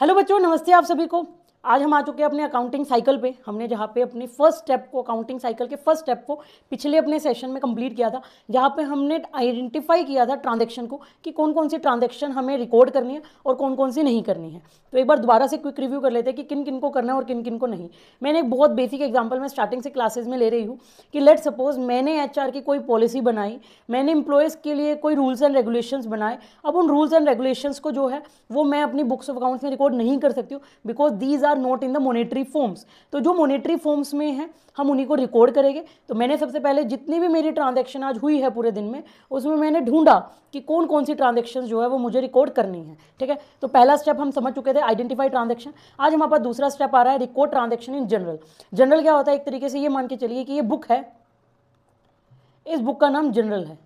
Hello बच्चों, नमस्ते आप सभी को। आज हम आ चुके हैं अपने अकाउंटिंग साइकिल पे। हमने जहाँ पे अपनी फर्स्ट स्टेप को, अकाउंटिंग साइकिल के फर्स्ट स्टेप को पिछले अपने सेशन में कंप्लीट किया था, जहाँ पे हमने आइडेंटिफाई किया था ट्रांजैक्शन को कि कौन कौन सी ट्रांजैक्शन हमें रिकॉर्ड करनी है और कौन कौन सी नहीं करनी है। तो एक बार दोबारा से क्विक रिव्यू कर लेते हैं कि किन किन को करना है और किन किन को नहीं। मैंने एक बहुत बेसिक एग्जाम्पल में स्टार्टिंग से क्लासेज में ले रही हूँ कि लेट सपोज मैंने HR की कोई पॉलिसी बनाई, मैंने एम्प्लॉयज़ के लिए कोई रूल्स एंड रेगुलेशंस बनाए। अब उन रूल्स एंड रेगुलेशंस को जो है वो मैं अपनी बुक्स ऑफ अकाउंट्स में रिकॉर्ड नहीं कर सकती हूँ, because these are not in the monetary forms. तो जो मॉनेटरी फॉर्म्स में है हम उन्हीं को रिकॉर्ड करेंगे। तो मैंने सबसे पहले जितनी भी मेरी ट्रांजैक्शन आज हुई है पूरे दिन में, उसमें मैंने ढूंढा कि कौन कौन सी ट्रांजैक्शन जो है वो मुझे रिकॉर्ड करनी है। ठीक है, तो पहला स्टेप हम समझ चुके थे, आइडेंटिफाई ट्रांजैक्शन। आज हमारे पास दूसरा स्टेप आ रहा है, record transaction in general. General क्या होता है? एक तरीके से ये मान के चलिए कि ये बुक है, इस बुक का नाम जनरल है।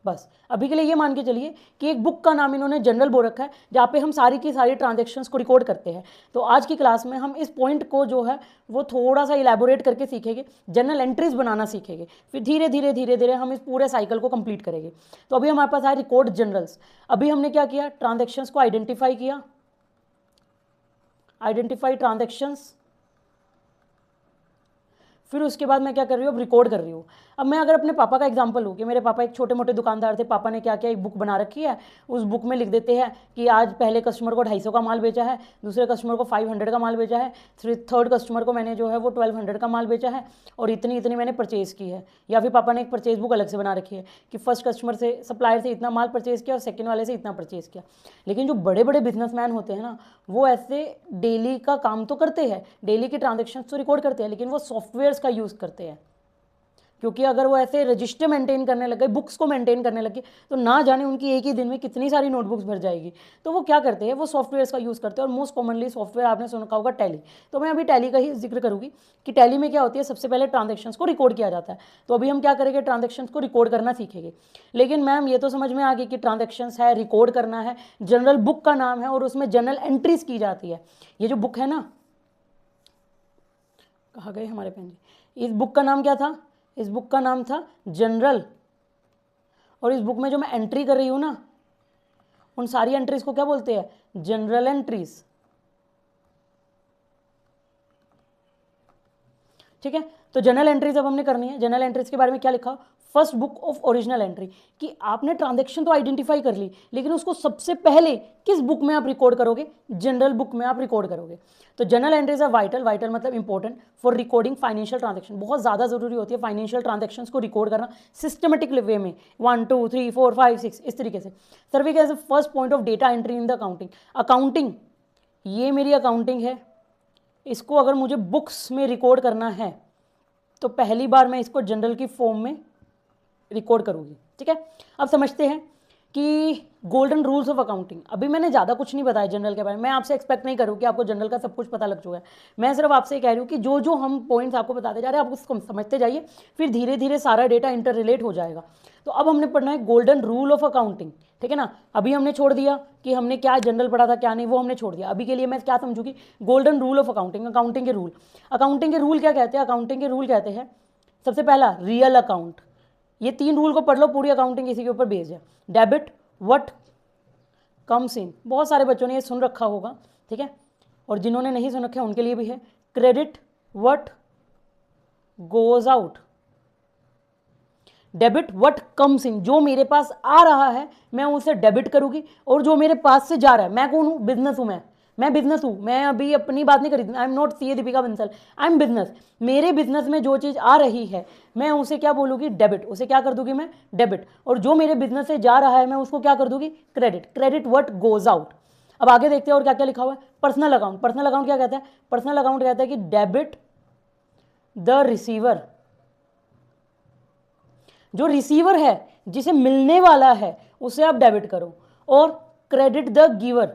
बस अभी के लिए ये मान के चलिए कि एक बुक का नाम इन्होंने जनरल बोल रखा है, जहाँ पे हम सारी की सारी ट्रांजैक्शंस को रिकॉर्ड करते हैं। तो आज की क्लास में हम इस पॉइंट को जो है वो थोड़ा सा इलेबोरेट करके सीखेंगे, जनरल एंट्रीज बनाना सीखेंगे, फिर धीरे धीरे धीरे धीरे हम इस पूरे साइकिल को कंप्लीट करेंगे। तो अभी हमारे पास है रिकॉर्ड जनरल्स। अभी हमने क्या किया? ट्रांजेक्शन्स को आइडेंटिफाई किया, आइडेंटिफाई ट्रांजेक्शन्स। फिर उसके बाद मैं क्या कर रही हूँ? अब रिकॉर्ड कर रही हूँ। अब मैं अगर अपने पापा का एग्जांपल लूँ कि मेरे पापा एक छोटे मोटे दुकानदार थे, पापा ने क्या किया, एक बुक बना रखी है, उस बुक में लिख देते हैं कि आज पहले कस्टमर को 250 का माल बेचा है, दूसरे कस्टमर को 500 का माल बेचा है, थर्ड कस्टमर को मैंने जो है वो 1200 का माल बेचा है और इतनी इतनी मैंने परचेज़ की है। या फिर पापा ने एक परचेज बुक अलग से बना रखी है कि फर्स्ट कस्टमर से, सप्लायर से इतना माल परचेज़ किया और सेकेंड वाले से इतना परचेज़ किया। लेकिन जो बड़े बड़े बिजनेसमैन होते हैं ना, वो ऐसे डेली का काम तो करते हैं, डेली के ट्रांजेक्शन तो रिकॉर्ड करते हैं, लेकिन वो सॉफ्टवेयर्स का यूज़ करते हैं। क्योंकि अगर वो ऐसे रजिस्टर मेंटेन करने लगे, बुक्स को मेंटेन करने लगे, तो ना जाने उनकी एक ही दिन में कितनी सारी नोटबुक्स भर जाएगी। तो वो क्या करते हैं? वो सॉफ्टवेयर्स का यूज़ करते हैं, और मोस्ट कॉमनली सॉफ्टवेयर आपने सुना होगा टैली। तो मैं अभी टैली का ही जिक्र करूँगी कि टैली में क्या होती है, सबसे पहले ट्रांजेक्शन्स को रिकॉर्ड किया जाता है। तो अभी हम क्या करेंगे? ट्रांजेक्शन्स को रिकॉर्ड करना सीखेंगे। लेकिन मैम ये तो समझ में आ गई कि ट्रांजेक्शन्स है, रिकॉर्ड करना है, जनरल बुक का नाम है और उसमें जनरल एंट्रीज की जाती है। ये जो बुक है ना, कहाँ गए हमारे पेन जी? इस बुक का नाम क्या था? इस बुक का नाम था जनरल। और इस बुक में जो मैं एंट्री कर रही हूँ ना, उन सारी एंट्रीज को क्या बोलते हैं? General entries. ठीक है, तो जनरल एंट्रीज अब हमने करनी है। जनरल एंट्रीज के बारे में क्या लिखा? First book of original entry, कि आपने ट्रांजैक्शन तो आइडेंटिफाई कर ली, लेकिन उसको सबसे पहले किस बुक में आप रिकॉर्ड करोगे? जनरल बुक में आप रिकॉर्ड करोगे। तो general entries are vital, vital मतलब important for recording financial transaction. बहुत ज़्यादा जरूरी होती है फाइनेंशियल ट्रांजैक्शंस को रिकॉर्ड करना सिस्टमेटिक वे में, 1 2 3 4 5 6 इस तरीके से। Serving as the first point of data entry in the accounting. Accounting, ये मेरी अकाउंटिंग है, इसको अगर मुझे बुक्स में रिकॉर्ड करना है तो पहली बार मैं इसको जनरल की फॉर्म में रिकॉर्ड करूंगी। ठीक है, अब समझते हैं कि गोल्डन रूल्स ऑफ अकाउंटिंग। अभी मैंने ज़्यादा कुछ नहीं बताया जनरल के बारे में, मैं आपसे एक्सपेक्ट नहीं करूँ कि आपको जनरल का सब कुछ पता लग चुका है। मैं सिर्फ आपसे कह रही हूँ कि जो जो हम पॉइंट्स आपको बताते जा रहे हैं आप उसको समझते जाइए, फिर धीरे धीरे सारा डेटा इंटर रिलेट हो जाएगा। तो अब हमने पढ़ना है गोल्डन रूल ऑफ अकाउंटिंग। ठीक है ना, अभी हमने छोड़ दिया कि हमने क्या जनरल पढ़ा था क्या नहीं, वो हमने छोड़ दिया। अभी के लिए मैं क्या समझूंगी? Golden rule of accounting, accounting के रूल। अकाउंटिंग के रूल क्या कहते हैं? अकाउंटिंग के रूल कहते हैं, सबसे पहला रियल अकाउंट। ये 3 रूल को पढ़ लो, पूरी अकाउंटिंग इसी के ऊपर बेस्ड है। डेबिट व्हाट कम्स इन, बहुत सारे बच्चों ने ये सुन रखा होगा। ठीक है, और जिन्होंने नहीं सुन रखा उनके लिए भी है। Credit what goes out. Debit what comes in, जो मेरे पास आ रहा है मैं उसे डेबिट करूंगी, और जो मेरे पास से जा रहा है, मैं कौन हूं? बिजनेस हूं, मैं बिजनेस हूं। मैं अभी अपनी बात नहीं करी, I am not CA Deepika Bansal, I am business. मेरे बिजनेस में जो चीज़ आ रही है मैं उसे क्या बोलूँगी? डेबिट। उसे क्या कर दूंगी मैं? डेबिट। और जो मेरे बिजनेस से जा रहा है मैं उसको क्या कर दूंगी? Credit. Credit what goes out. अब आगे देखते हैं और क्या क्या लिखा हुआ है। पर्सनल अकाउंट, पर्सनल अकाउंट क्या कहता है? पर्सनल अकाउंट कहता है कि डेबिट द रिसीवर, जो रिसीवर है जिसे मिलने वाला है उसे आप डेबिट करो। और credit the giver,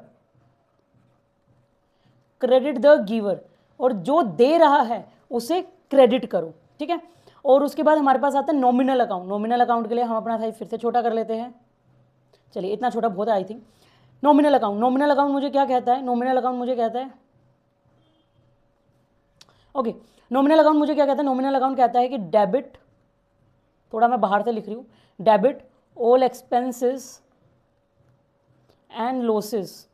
credit the giver, और जो दे रहा है उसे क्रेडिट करो। ठीक है, और उसके बाद हमारे पास आता है नॉमिनल अकाउंट। नॉमिनल अकाउंट के लिए हम अपना साइज फिर से छोटा कर लेते हैं। चलिए, इतना छोटा बहुत है I think. Nominal account, nominal account मुझे क्या कहता है? नॉमिनल अकाउंट मुझे कहता है, ओके, नॉमिनल अकाउंट मुझे क्या कहता है? नॉमिनल अकाउंट कहता है कि डेबिट, थोड़ा मैं बाहर से लिख रही हूँ, debit all expenses and losses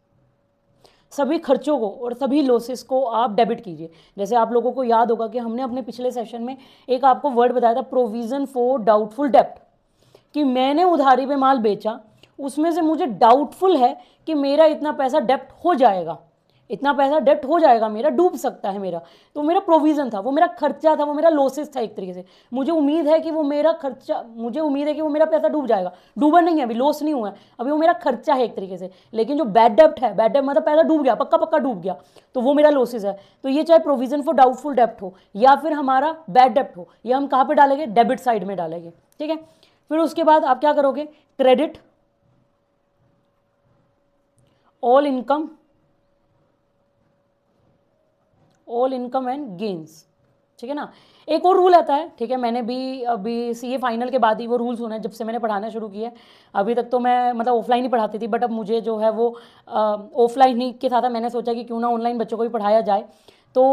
सभी खर्चों को और सभी लॉसेस को आप डेबिट कीजिए। जैसे आप लोगों को याद होगा कि हमने अपने पिछले सेशन में एक आपको वर्ड बताया था, प्रोविजन फॉर डाउटफुल डेप्ट, कि मैंने उधारी पे माल बेचा, उसमें से मुझे डाउटफुल है कि मेरा इतना पैसा डेप्ट हो जाएगा, इतना पैसा डेप्ट हो जाएगा, मेरा डूब सकता है मेरा, तो मेरा प्रोविजन था, वो मेरा खर्चा था, वो मेरा लॉसेस था एक तरीके से। मुझे उम्मीद है कि वो मेरा खर्चा, मुझे उम्मीद है कि वो मेरा पैसा डूब जाएगा, डूबा नहीं है अभी, लॉस नहीं हुआ है अभी, वो मेरा खर्चा है एक तरीके से। लेकिन जो बैड डेप्ट है, बैड डेप्ट मतलब पैसा डूब गया, पक्का पक्का डूब गया, तो वो मेरा लॉसेस है। तो ये चाहे प्रोविजन फॉर डाउटफुल डेप्ट हो या फिर हमारा बैड डेप्ट हो, ये हम कहाँ पे डालेंगे, डेबिट साइड में डालेंगे, ठीक है। फिर उसके बाद आप क्या करोगे, credit all income and gains, ठीक है ना। एक और रूल आता है, ठीक है, मैंने भी अभी सीए फाइनल के बाद ही वो रूल सुना है, जब से मैंने पढ़ाना शुरू किया है। अभी तक तो मैं मतलब ऑफलाइन ही पढ़ाती थी, बट अब मुझे जो है वो ऑफलाइन ही के साथ मैंने सोचा कि क्यों ना ऑनलाइन बच्चों को भी पढ़ाया जाए। तो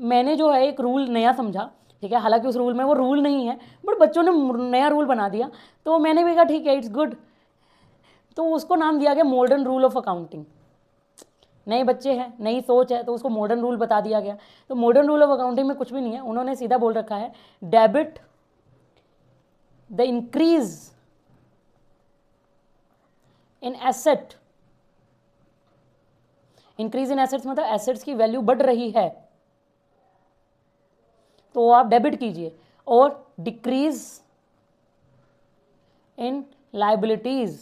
मैंने जो है एक रूल नया समझा, ठीक है, हालांकि उस रूल में वो रूल नहीं है, बट बच्चों ने नया रूल बना दिया, तो मैंने भी कहा ठीक है, इट्स गुड, तो उसको नाम दिया गया मॉडर्न रूल ऑफ अकाउंटिंग। नए बच्चे हैं, नई सोच है, तो उसको मॉडर्न रूल बता दिया गया। तो मॉडर्न रूल ऑफ अकाउंटिंग में कुछ भी नहीं है, उन्होंने सीधा बोल रखा है, debit the increase in asset, increase in assets मतलब एसेट्स की वैल्यू बढ़ रही है तो आप डेबिट कीजिए, और डिक्रीज इन लायबिलिटीज,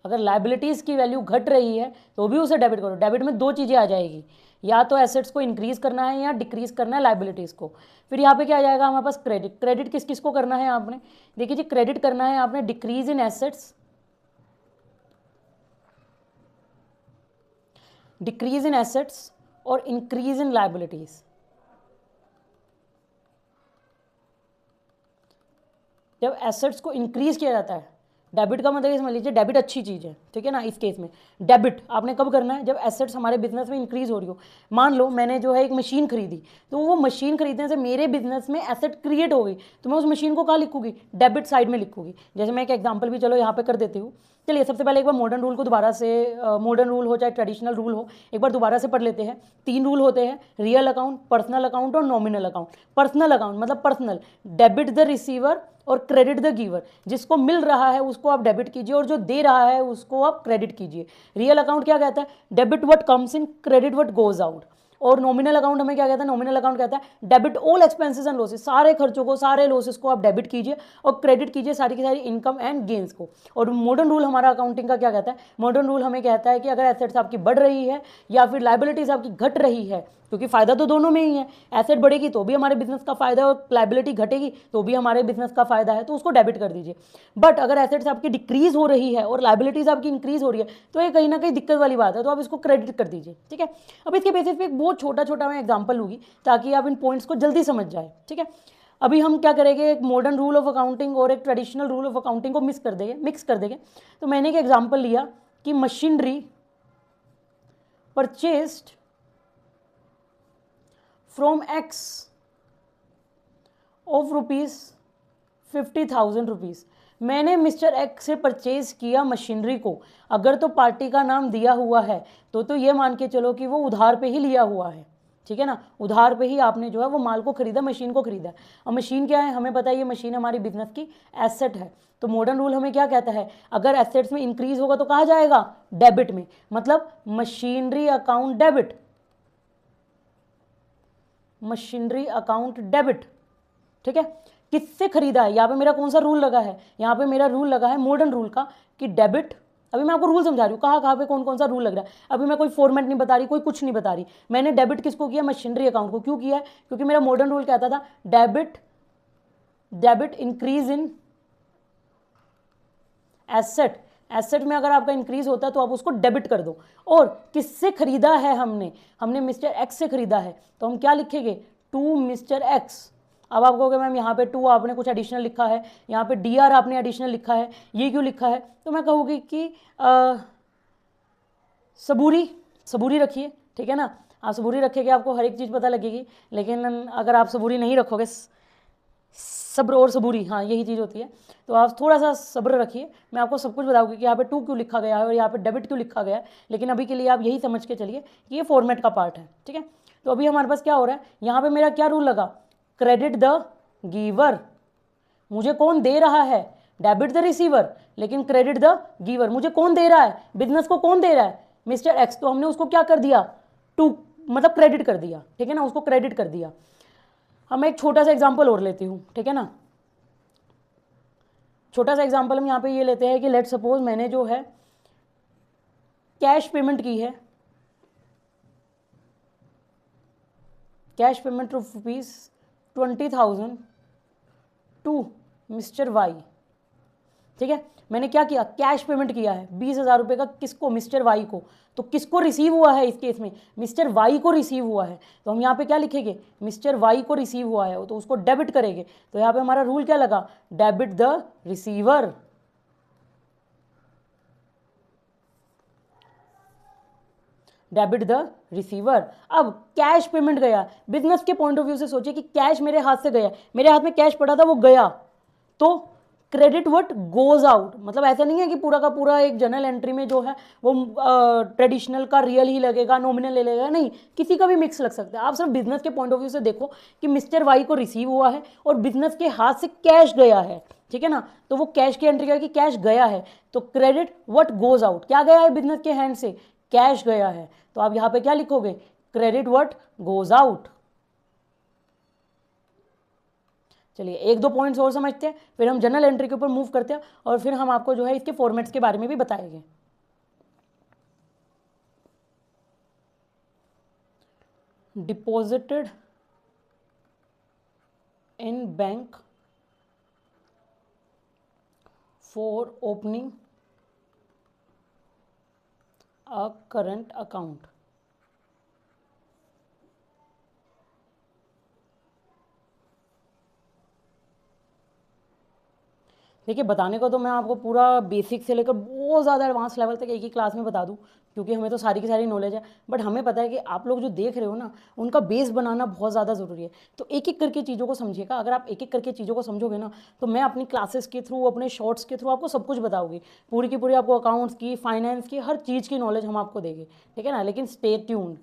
अगर लायबिलिटीज की वैल्यू घट रही है तो भी उसे डेबिट करो। डेबिट में दो चीजें आ जाएगी, या तो एसेट्स को इंक्रीज करना है या डिक्रीज करना है लायबिलिटीज को। फिर यहाँ पे क्या आ जाएगा हमारे पास, क्रेडिट। क्रेडिट किस किस को करना है आपने, देखिए जी, क्रेडिट करना है आपने decrease in assets, decrease in assets और इंक्रीज इन लायबिलिटीज। जब एसेट्स को इंक्रीज किया जाता है, डेबिट का मतलब समझ लीजिए, डेबिट अच्छी चीज़ है, ठीक है ना। इस केस में डेबिट आपने कब करना है, जब एसेट्स हमारे बिजनेस में इंक्रीज हो रही हो। मान लो मैंने जो है एक मशीन खरीदी, तो वो मशीन खरीदने से मेरे बिजनेस में एसेट क्रिएट हो गई, तो मैं उस मशीन को कहाँ लिखूंगी, डेबिट साइड में लिखूंगी। जैसे मैं एक एग्जाम्पल भी चलो यहाँ पे कर देती हूँ। चलिए सबसे पहले एक बार मॉडर्न रूल को दोबारा से, मॉडर्न रूल हो चाहे ट्रेडिशनल रूल हो, एक बार दोबारा से पढ़ लेते हैं। 3 रूल होते हैं, रियल अकाउंट, पर्सनल अकाउंट और नॉमिनल अकाउंट। पर्सनल अकाउंट मतलब पर्सनल, डेबिट द रिसीवर और क्रेडिट द गिवर, जिसको मिल रहा है उसको आप डेबिट कीजिए और जो दे रहा है उसको आप क्रेडिट कीजिए। रियल अकाउंट क्या कहता है, debit what comes in, credit what goes out. और नॉमिनल अकाउंट हमें क्या कहता है, नॉमिनल अकाउंट कहता है debit all expenses and losses, सारे खर्चों को, सारे लॉसेस को आप डेबिट कीजिए और क्रेडिट कीजिए सारी की सारी इनकम एंड गेन्स को। और मॉडर्न रूल हमारा अकाउंटिंग का क्या कहता है, मॉडर्न रूल हमें कहता है कि अगर एसेट्स आपकी बढ़ रही है या फिर लायबिलिटीज आपकी घट रही है, क्योंकि फायदा तो दोनों में ही है, एसेट बढ़ेगी तो भी हमारे बिजनेस का फायदा है और लायबिलिटी घटेगी तो भी हमारे बिजनेस का फायदा है, तो उसको डेबिट कर दीजिए। बट अगर एसेट्स आपकी डिक्रीज हो रही है और लायबिलिटीज आपकी इंक्रीज हो रही है, तो ये कहीं ना कहीं दिक्कत वाली बात है, तो आप इसको क्रेडिट कर दीजिए, ठीक है। अब इसके बेसिस पे एक बहुत छोटा छोटा मैं एग्जाम्पल लूंगी ताकि आप इन पॉइंट्स को जल्दी समझ जाए, ठीक है। अभी हम क्या करेंगे, एक मॉडर्न रूल ऑफ अकाउंटिंग और एक ट्रेडिशनल रूल ऑफ अकाउंटिंग को मिक्स कर देंगे। तो मैंने एक एग्जाम्पल लिया कि machinery purchased from x of ₹50,000। मैंने मिस्टर एक्स से परचेज किया मशीनरी को, अगर तो पार्टी का नाम दिया हुआ है तो ये मान के चलो कि वो उधार पे ही लिया हुआ है, ठीक है ना। उधार पे ही आपने जो है वो माल को खरीदा, मशीन को खरीदा। अब मशीन क्या है, हमें पता है ये मशीन हमारी बिजनेस की एसेट है। तो मॉडर्न रूल हमें क्या कहता है, अगर एसेट्स में इंक्रीज होगा तो कहाँ जाएगा, डेबिट में, मतलब machinery account debit, machinery account debit, ठीक है। किससे खरीदा है, यहाँ पे मेरा कौन सा रूल लगा है, यहाँ पे मेरा रूल लगा है मॉडर्न रूल का कि डेबिट। अभी मैं आपको रूल समझा रही हूँ, कहाँ पे कौन कौन सा रूल लग रहा है। अभी मैं कोई फॉर्मेट नहीं बता रही, कोई कुछ नहीं बता रही, मैंने डेबिट किसको किया, मशीनरी अकाउंट को। क्यों किया है, क्योंकि मेरा मॉडर्न रूल कहता था debit increase in asset, asset में अगर आपका इंक्रीज होता है तो आप उसको डेबिट कर दो। और किससे खरीदा है, हमने मिस्टर एक्स से खरीदा है, तो हम क्या लिखेंगे, टू मिस्टर एक्स। अब आप कहोगे मैम यहाँ पे टू आपने कुछ एडिशनल लिखा है, यहाँ पे DR आपने एडिशनल लिखा है, ये क्यों लिखा है, तो मैं कहूँगी कि सबूरी रखिए, ठीक है ना। आप सबूरी रखेंगे आपको हर एक चीज़ पता लगेगी, लेकिन अगर आप सबूरी नहीं रखोगे, सब्र और सबूरी, हाँ यही चीज़ होती है। तो आप थोड़ा सा सब्र रखिए, मैं आपको सब कुछ बताऊंगी कि यहाँ पे 2 क्यों लिखा गया है और यहाँ पे डेबिट क्यों लिखा गया है, लेकिन अभी के लिए आप यही समझ के चलिए कि ये फॉर्मेट का पार्ट है, ठीक है। तो अभी हमारे पास क्या हो रहा है, यहाँ पे मेरा क्या रूल लगा, क्रेडिट द गिवर, मुझे कौन दे रहा है, डेबिट द रिसीवर, लेकिन क्रेडिट द गिवर, मुझे कौन दे रहा है, बिजनेस को कौन दे रहा है, मिस्टर एक्स, तो हमने उसको क्या कर दिया, टू मतलब क्रेडिट कर दिया, ठीक है ना, उसको क्रेडिट कर दिया। अब मैं एक छोटा सा एग्जांपल और लेती हूँ, ठीक है ना, छोटा सा एग्जांपल हम यहाँ पे ये लेते हैं कि लेट सपोज मैंने जो है कैश पेमेंट की है, cash payment of ₹20,000 to mister Y, ठीक है, मैंने क्या किया, कैश पेमेंट किया है 20,000 रुपये का, किसको, मिस्टर वाई को। तो किसको रिसीव हुआ है इस केस में, मिस्टर वाई को रिसीव हुआ है, तो हम यहाँ पे क्या लिखेंगे, मिस्टर वाई को रिसीव हुआ है, तो उसको डेबिट करेंगे। तो यहाँ पे हमारा रूल क्या लगा, debit the receiver, debit the receiver. अब कैश पेमेंट गया, बिजनेस के पॉइंट ऑफ व्यू से सोचिए कि कैश मेरे हाथ से गया, मेरे हाथ में कैश पड़ा था वो गया, तो क्रेडिट व्हाट गोज आउट, मतलब ऐसा नहीं है कि पूरा का पूरा एक जर्नल एंट्री में जो है वो ट्रेडिशनल का रियल ही लगेगा, नॉमिनल ले लेगा, नहीं, किसी का भी मिक्स लग सकता है। आप सिर्फ बिजनेस के पॉइंट ऑफ व्यू से देखो कि मिस्टर वाई को रिसीव हुआ है और बिजनेस के हाथ से कैश गया है, ठीक है ना, तो वो कैश की एंट्री क्या कि कैश गया है, तो क्रेडिट व्हाट गोज आउट, क्या गया है बिजनेस के हैंड से, कैश गया है, तो आप यहां पे क्या लिखोगे, क्रेडिट व्हाट गोज आउट। चलिए एक दो पॉइंट्स और समझते हैं, फिर हम जनरल एंट्री के ऊपर मूव करते हैं और फिर हम आपको जो है इसके फॉर्मेट्स के बारे में भी बताएंगे। Deposited in bank for opening a current account, देखिए बताने को तो मैं आपको पूरा बेसिक से लेकर बहुत ज़्यादा एडवांस लेवल तक एक ही क्लास में बता दूं, क्योंकि हमें तो सारी की सारी नॉलेज है, बट हमें पता है कि आप लोग जो देख रहे हो ना उनका बेस बनाना बहुत ज़्यादा ज़रूरी है। तो एक एक करके चीज़ों को समझिएगा, अगर आप एक एक करके चीज़ों को समझोगे ना तो मैं अपनी क्लासेस के थ्रू, अपने शॉर्ट्स के थ्रू आपको सब कुछ बताऊँगी, पूरी की पूरी आपको अकाउंट्स की, फाइनेंस की, हर चीज़ की नॉलेज हम आपको देंगे, ठीक है ना, लेकिन स्टे ट्यून्ड।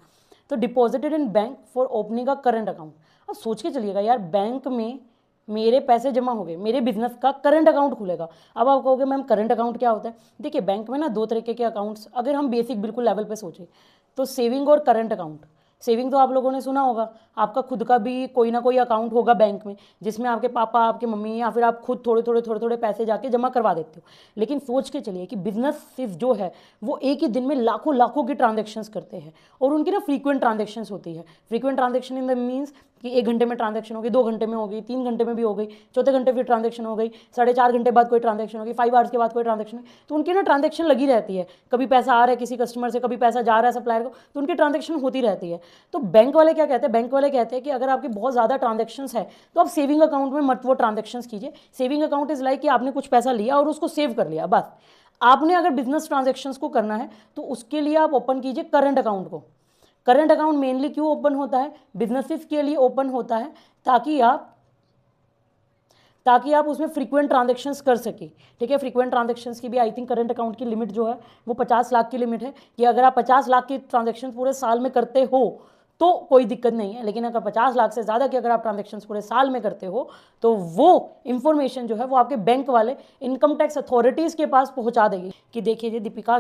तो deposited in bank for opening a current account, अब सोच के चलिएगा यार, बैंक में मेरे पैसे जमा हो गए, मेरे बिजनेस का करंट अकाउंट खुलेगा। अब आप कहोगे मैम करंट अकाउंट क्या होता है, देखिए बैंक में ना दो तरीके के अकाउंट्स, अगर हम बेसिक बिल्कुल लेवल पे सोचें तो सेविंग और करंट अकाउंट। सेविंग तो आप लोगों ने सुना होगा, आपका खुद का भी कोई ना कोई अकाउंट होगा बैंक में, जिसमें आपके पापा, आपके मम्मी या फिर आप खुद थोड़े थोड़े पैसे जाके जमा करवा देते हो। लेकिन सोच के चलिए कि बिजनेस जो है वो एक ही दिन में लाखों लाखों की ट्रांजेक्शन्स करते हैं और उनकी ना फ्रीक्वेंट ट्रांजेक्शन्स होती है। Frequent transaction in the means कि 1 घंटे में ट्रांजेक्शन हो गई, 2 घंटे में हो गई, 3 घंटे में भी हो गई, चौथे घंटे फिर ट्रांजेक्शन हो गई, 4.5 घंटे बाद कोई ट्रांजेक्शन होगी, 5 आवर्स के बाद कोई ट्रांजेक्शन है, तो उनकी ना ट्रांजेक्शन लगी रहती है, कभी पैसा आ रहा है किसी कस्टमर से, कभी पैसा जा रहा है सप्लायर को, तो उनकी ट्रांजेक्शन होती रहती है। तो बैंक वाले क्या कहते हैं, बैंक वाले कहते हैं कि अगर आपकी बहुत ज़्यादा ट्रांजेक्शन्स है तो आप सेविंग अकाउंट में मत वो ट्रांजेक्शन्स कीजिए। सेविंग अकाउंट इज लाइक कि आपने कुछ पैसा लिया और उसको सेव कर लिया बस। आपने अगर बिजनेस ट्रांजेक्शन्स को करना है तो उसके लिए आप ओपन कीजिए करंट अकाउंट को। करंट अकाउंट मेनली क्यों ओपन होता है, बिजनेसेस के लिए ओपन होता है ताकि आप उसमें फ्रीक्वेंट ट्रांजेक्शन्स कर सके, ठीक है। फ्रीक्वेंट ट्रांजेक्शन्स की भी आई थिंक करंट अकाउंट की लिमिट जो है वो 50 लाख की लिमिट है, कि अगर आप 50 लाख की ट्रांजेक्शन पूरे साल में करते हो तो कोई दिक्कत नहीं है, लेकिन अगर 50 लाख से ज़्यादा की अगर आप ट्रांजेक्शन्स पूरे साल में करते हो तो वो इंफॉर्मेशन जो है वो आपके बैंक वाले इनकम टैक्स अथॉरिटीज़ के पास पहुंचा देगी कि देखिए जी दीपिका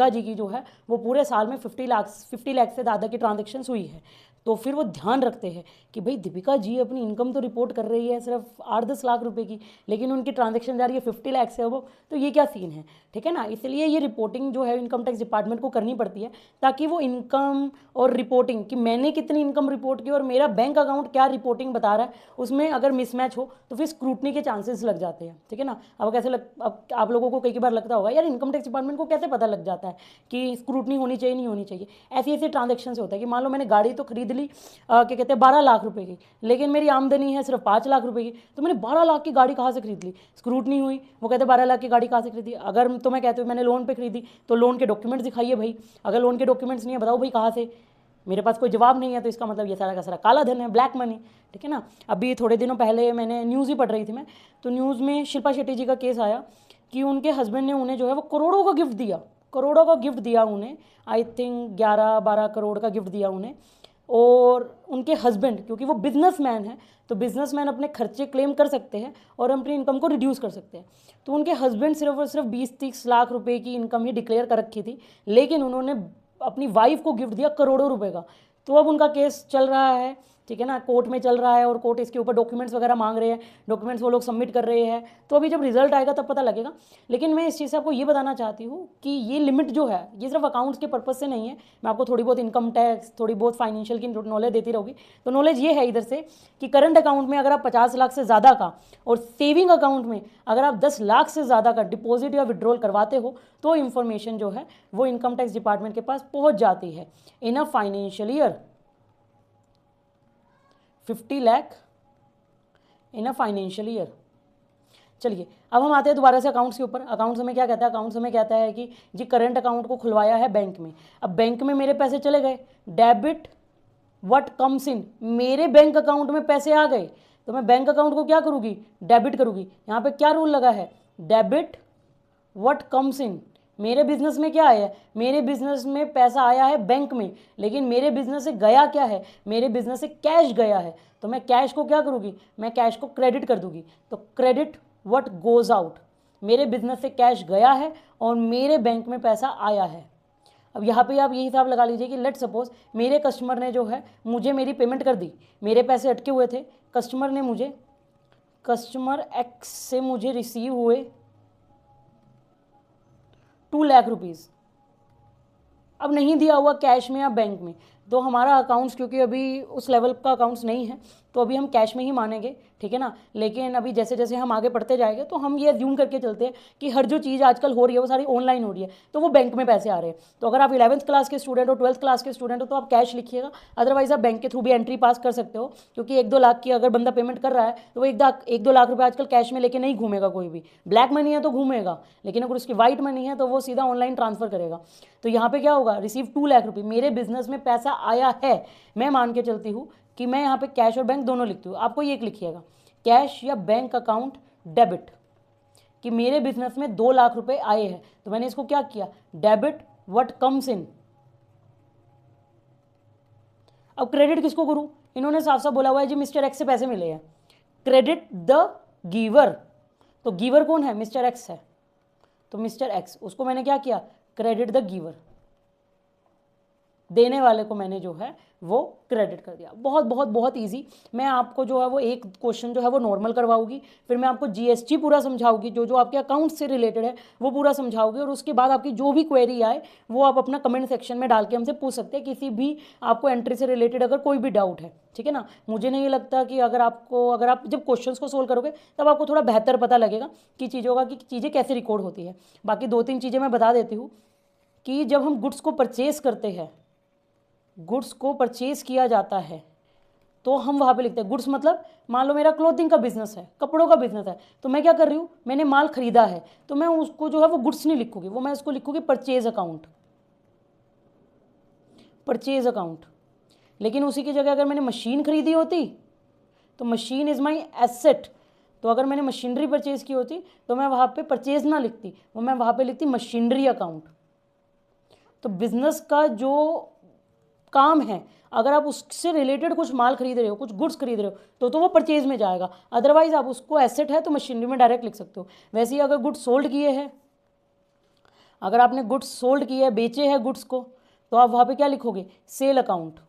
जी की जो है वो पूरे साल में 50 लाख से ज़्यादा की ट्रांजेक्शन्स हुई है। तो फिर वो ध्यान रखते हैं कि भाई दीपिका जी अपनी इनकम तो रिपोर्ट कर रही है सिर्फ 8-10 लाख रुपए की, लेकिन उनकी ट्रांजैक्शन जा रही है 50 लाख से अब, तो ये क्या सीन है, ठीक है ना। इसलिए ये रिपोर्टिंग जो है इनकम टैक्स डिपार्टमेंट को करनी पड़ती है, ताकि वो इनकम और रिपोर्टिंग कि मैंने कितनी इनकम रिपोर्ट की और मेरा बैंक अकाउंट क्या रिपोर्टिंग बता रहा है, उसमें अगर मिसमैच हो तो फिर स्क्रूटनी के चांसेस लग जाते हैं, ठीक है ना। अब अब आप लोगों को कई बार लगता होगा यार इनकम टैक्स डिपार्टमेंट को कैसे पता लग जाता है कि स्क्रूटनी होनी चाहिए नहीं होनी चाहिए। ऐसी ऐसी ट्रांजेक्शन से होता है कि मान लो मैंने गाड़ी तो खरीद ली क्या कहते हैं 12 लाख रुपए की, लेकिन मेरी आमदनी है सिर्फ 5 लाख रुपए की, तो मैंने 12 लाख की गाड़ी कहाँ से खरीद ली, स्क्रूटनी हुई, वो कहते हैं 12 लाख की गाड़ी कहाँ से खरीदी। अगर तो मैं कहती हूँ मैंने लोन पे खरीदी तो लोन के डॉक्यूमेंट्स दिखाइए भाई, अगर लोन के डॉक्यूमेंट्स नहीं है बताओ भाई कहाँ से, मेरे पास कोई जवाब नहीं है, तो इसका मतलब ये सारा का सारा काला धन है, ब्लैक मनी, ठीक है ना। अभी थोड़े दिनों पहले मैंने न्यूज़ ही पढ़ रही थी मैं, तो न्यूज़ में शिल्पा शेट्टी जी का केस आया कि उनके हस्बैंड ने उन्हें जो है वो करोड़ों का गिफ्ट दिया, करोड़ों का गिफ्ट दिया उन्हें, आई थिंक 11-12 करोड़ का गिफ्ट दिया उन्हें। और उनके हस्बैंड, क्योंकि वो बिजनेसमैन है, तो बिजनेसमैन अपने खर्चे क्लेम कर सकते हैं और अपनी इनकम को रिड्यूस कर सकते हैं। तो उनके हस्बैंड सिर्फ और सिर्फ 20-30 लाख रुपए की इनकम ही डिक्लेयर कर रखी थी, लेकिन उन्होंने अपनी वाइफ को गिफ्ट दिया करोड़ों रुपए का। तो अब उनका केस चल रहा है, ठीक है ना, कोर्ट में चल रहा है, और कोर्ट इसके ऊपर डॉक्यूमेंट्स वगैरह मांग रहे हैं, डॉक्यूमेंट्स वो लोग सबमिट कर रहे हैं। तो अभी जब रिजल्ट आएगा तब पता लगेगा। लेकिन मैं इस चीज़ से आपको ये बताना चाहती हूँ कि ये लिमिट जो है ये सिर्फ अकाउंट्स के पर्पज़ से नहीं है। मैं आपको थोड़ी बहुत इनकम टैक्स, थोड़ी बहुत फाइनेंशियल की नॉलेज देती रहूँगी। तो नॉलेज ये है इधर से कि करंट अकाउंट में अगर आप 50 लाख से ज़्यादा का, और सेविंग अकाउंट में अगर आप 10 लाख से ज़्यादा का डिपॉजिट या विड्रॉल करवाते हो, तो इन्फॉर्मेशन जो है वो इनकम टैक्स डिपार्टमेंट के पास पहुँच जाती है in a financial year. 50 lakh in a financial year. चलिए अब हम आते हैं दोबारा से अकाउंट्स के ऊपर। अकाउंट्स हमें क्या कहता है? अकाउंट्स हमें कहता है कि जी करंट अकाउंट को खुलवाया है बैंक में, अब बैंक में मेरे पैसे चले गए, डेबिट व्हाट कम्स इन, मेरे बैंक अकाउंट में पैसे आ गए, तो मैं बैंक अकाउंट को क्या करूँगी? डेबिट करूँगी। यहाँ पे क्या रूल लगा है? Debit what comes in. मेरे बिजनेस में क्या आया है? मेरे बिजनेस में पैसा आया है बैंक में, लेकिन मेरे बिजनेस से गया क्या है? मेरे बिजनेस से कैश गया है, तो मैं कैश को क्या करूँगी? मैं कैश को क्रेडिट कर दूंगी। तो क्रेडिट व्हाट गोज आउट, मेरे बिजनेस से कैश गया है और मेरे बैंक में पैसा आया है। अब यहाँ पे आप ये हिसाब लगा लीजिए कि लेट सपोज मेरे कस्टमर ने जो है मुझे मेरी पेमेंट कर दी, मेरे पैसे अटके हुए थे, कस्टमर ने मुझे, कस्टमर एक्स से मुझे रिसीव हुए 2 लाख रुपीज़, अब नहीं दिया हुआ कैश में या बैंक में, तो हमारा अकाउंट्स क्योंकि अभी उस लेवल का अकाउंट्स नहीं है, तो अभी हम कैश में ही मानेंगे, ठीक है ना। लेकिन अभी जैसे जैसे हम आगे बढ़ते जाएंगे तो हम ये अज्यूम करके चलते हैं कि हर जो चीज़ आजकल हो रही है वो सारी ऑनलाइन हो रही है, तो वो बैंक में पैसे आ रहे हैं। तो अगर आप 11th क्लास के स्टूडेंट हो, 12th क्लास के स्टूडेंट हो, तो आप कैश लिखिएगा, अदरवाइज आप बैंक के थ्रू भी एंट्री पास कर सकते हो, क्योंकि 1-2 लाख की अगर बंदा पेमेंट कर रहा है तो वो 1-2 लाख रुपये आजकल कैश में लेके नहीं घूमेगा कोई भी। ब्लैक मनी है तो घूमेगा, लेकिन अगर उसकी व्हाइट मनी है तो वो सीधा ऑनलाइन ट्रांसफर करेगा। तो यहाँ पे क्या होगा? रिसीव 2 लाख रुपये, मेरे बिजनेस में पैसा आया है, मैं मान के चलती हूँ कि मैं यहाँ पे कैश और बैंक दोनों लिखती हूँ। आपको ये एक लिखिएगा, कैश या बैंक अकाउंट डेबिट, कि मेरे बिजनेस में 2 लाख रुपए आए हैं, तो मैंने इसको क्या किया? Debit what comes in. अब क्रेडिट किसको करूं? इन्होंने साफ साफ बोला हुआ है जी मिस्टर एक्स से पैसे मिले हैं, क्रेडिट द गिवर, तो गिवर कौन है? मिस्टर एक्स है, तो मिस्टर एक्स, उसको मैंने क्या किया? क्रेडिट द गिवर, देने वाले को मैंने जो है वो क्रेडिट कर दिया। बहुत बहुत बहुत इजी। मैं आपको जो है वो एक क्वेश्चन जो है वो नॉर्मल करवाऊंगी, फिर मैं आपको जीएसटी पूरा समझाऊंगी, जो जो आपके अकाउंट से रिलेटेड है वो पूरा समझाऊंगी, और उसके बाद आपकी जो भी क्वेरी आए वो आप अपना कमेंट सेक्शन में डाल के हमसे पूछ सकते हैं, किसी भी आपको एंट्री से रिलेटेड अगर कोई भी डाउट है, ठीक है ना। मुझे नहीं लगता कि अगर आप जब क्वेश्चंस को सोल्व करोगे तब आपको थोड़ा बेहतर पता लगेगा कि चीज़ें कैसे रिकॉर्ड होती है। बाकी 2-3 चीज़ें मैं बता देती हूँ कि जब हम गुड्स को परचेज करते हैं, गुड्स को परचेज किया जाता है, तो हम वहाँ पे लिखते हैं गुड्स, मतलब मान लो मेरा क्लोथिंग का बिजनेस है, कपड़ों का बिजनेस है, तो मैं क्या कर रही हूँ? मैंने माल खरीदा है, तो मैं उसको जो है वो गुड्स नहीं लिखूंगी, वो मैं उसको लिखूंगी परचेज अकाउंट, परचेज अकाउंट। लेकिन उसी की जगह अगर मैंने मशीन खरीदी होती तो मशीन इज़ माई एसेट, तो अगर मैंने मशीनरी परचेज की होती तो मैं वहाँ पे परचेज ना लिखती, वो मैं वहाँ पे लिखती मशीनरी अकाउंट। तो बिजनेस का जो काम है, अगर आप उससे रिलेटेड कुछ माल खरीद रहे हो, कुछ गुड्स खरीद रहे हो, तो वो परचेज में जाएगा, अदरवाइज आप उसको एसेट है तो मशीनरी में डायरेक्ट लिख सकते हो। वैसे ही अगर गुड्स सोल्ड किए हैं, अगर आपने गुड्स सोल्ड किए हैं, बेचे हैं गुड्स को, तो आप वहाँ पे क्या लिखोगे? Sale account.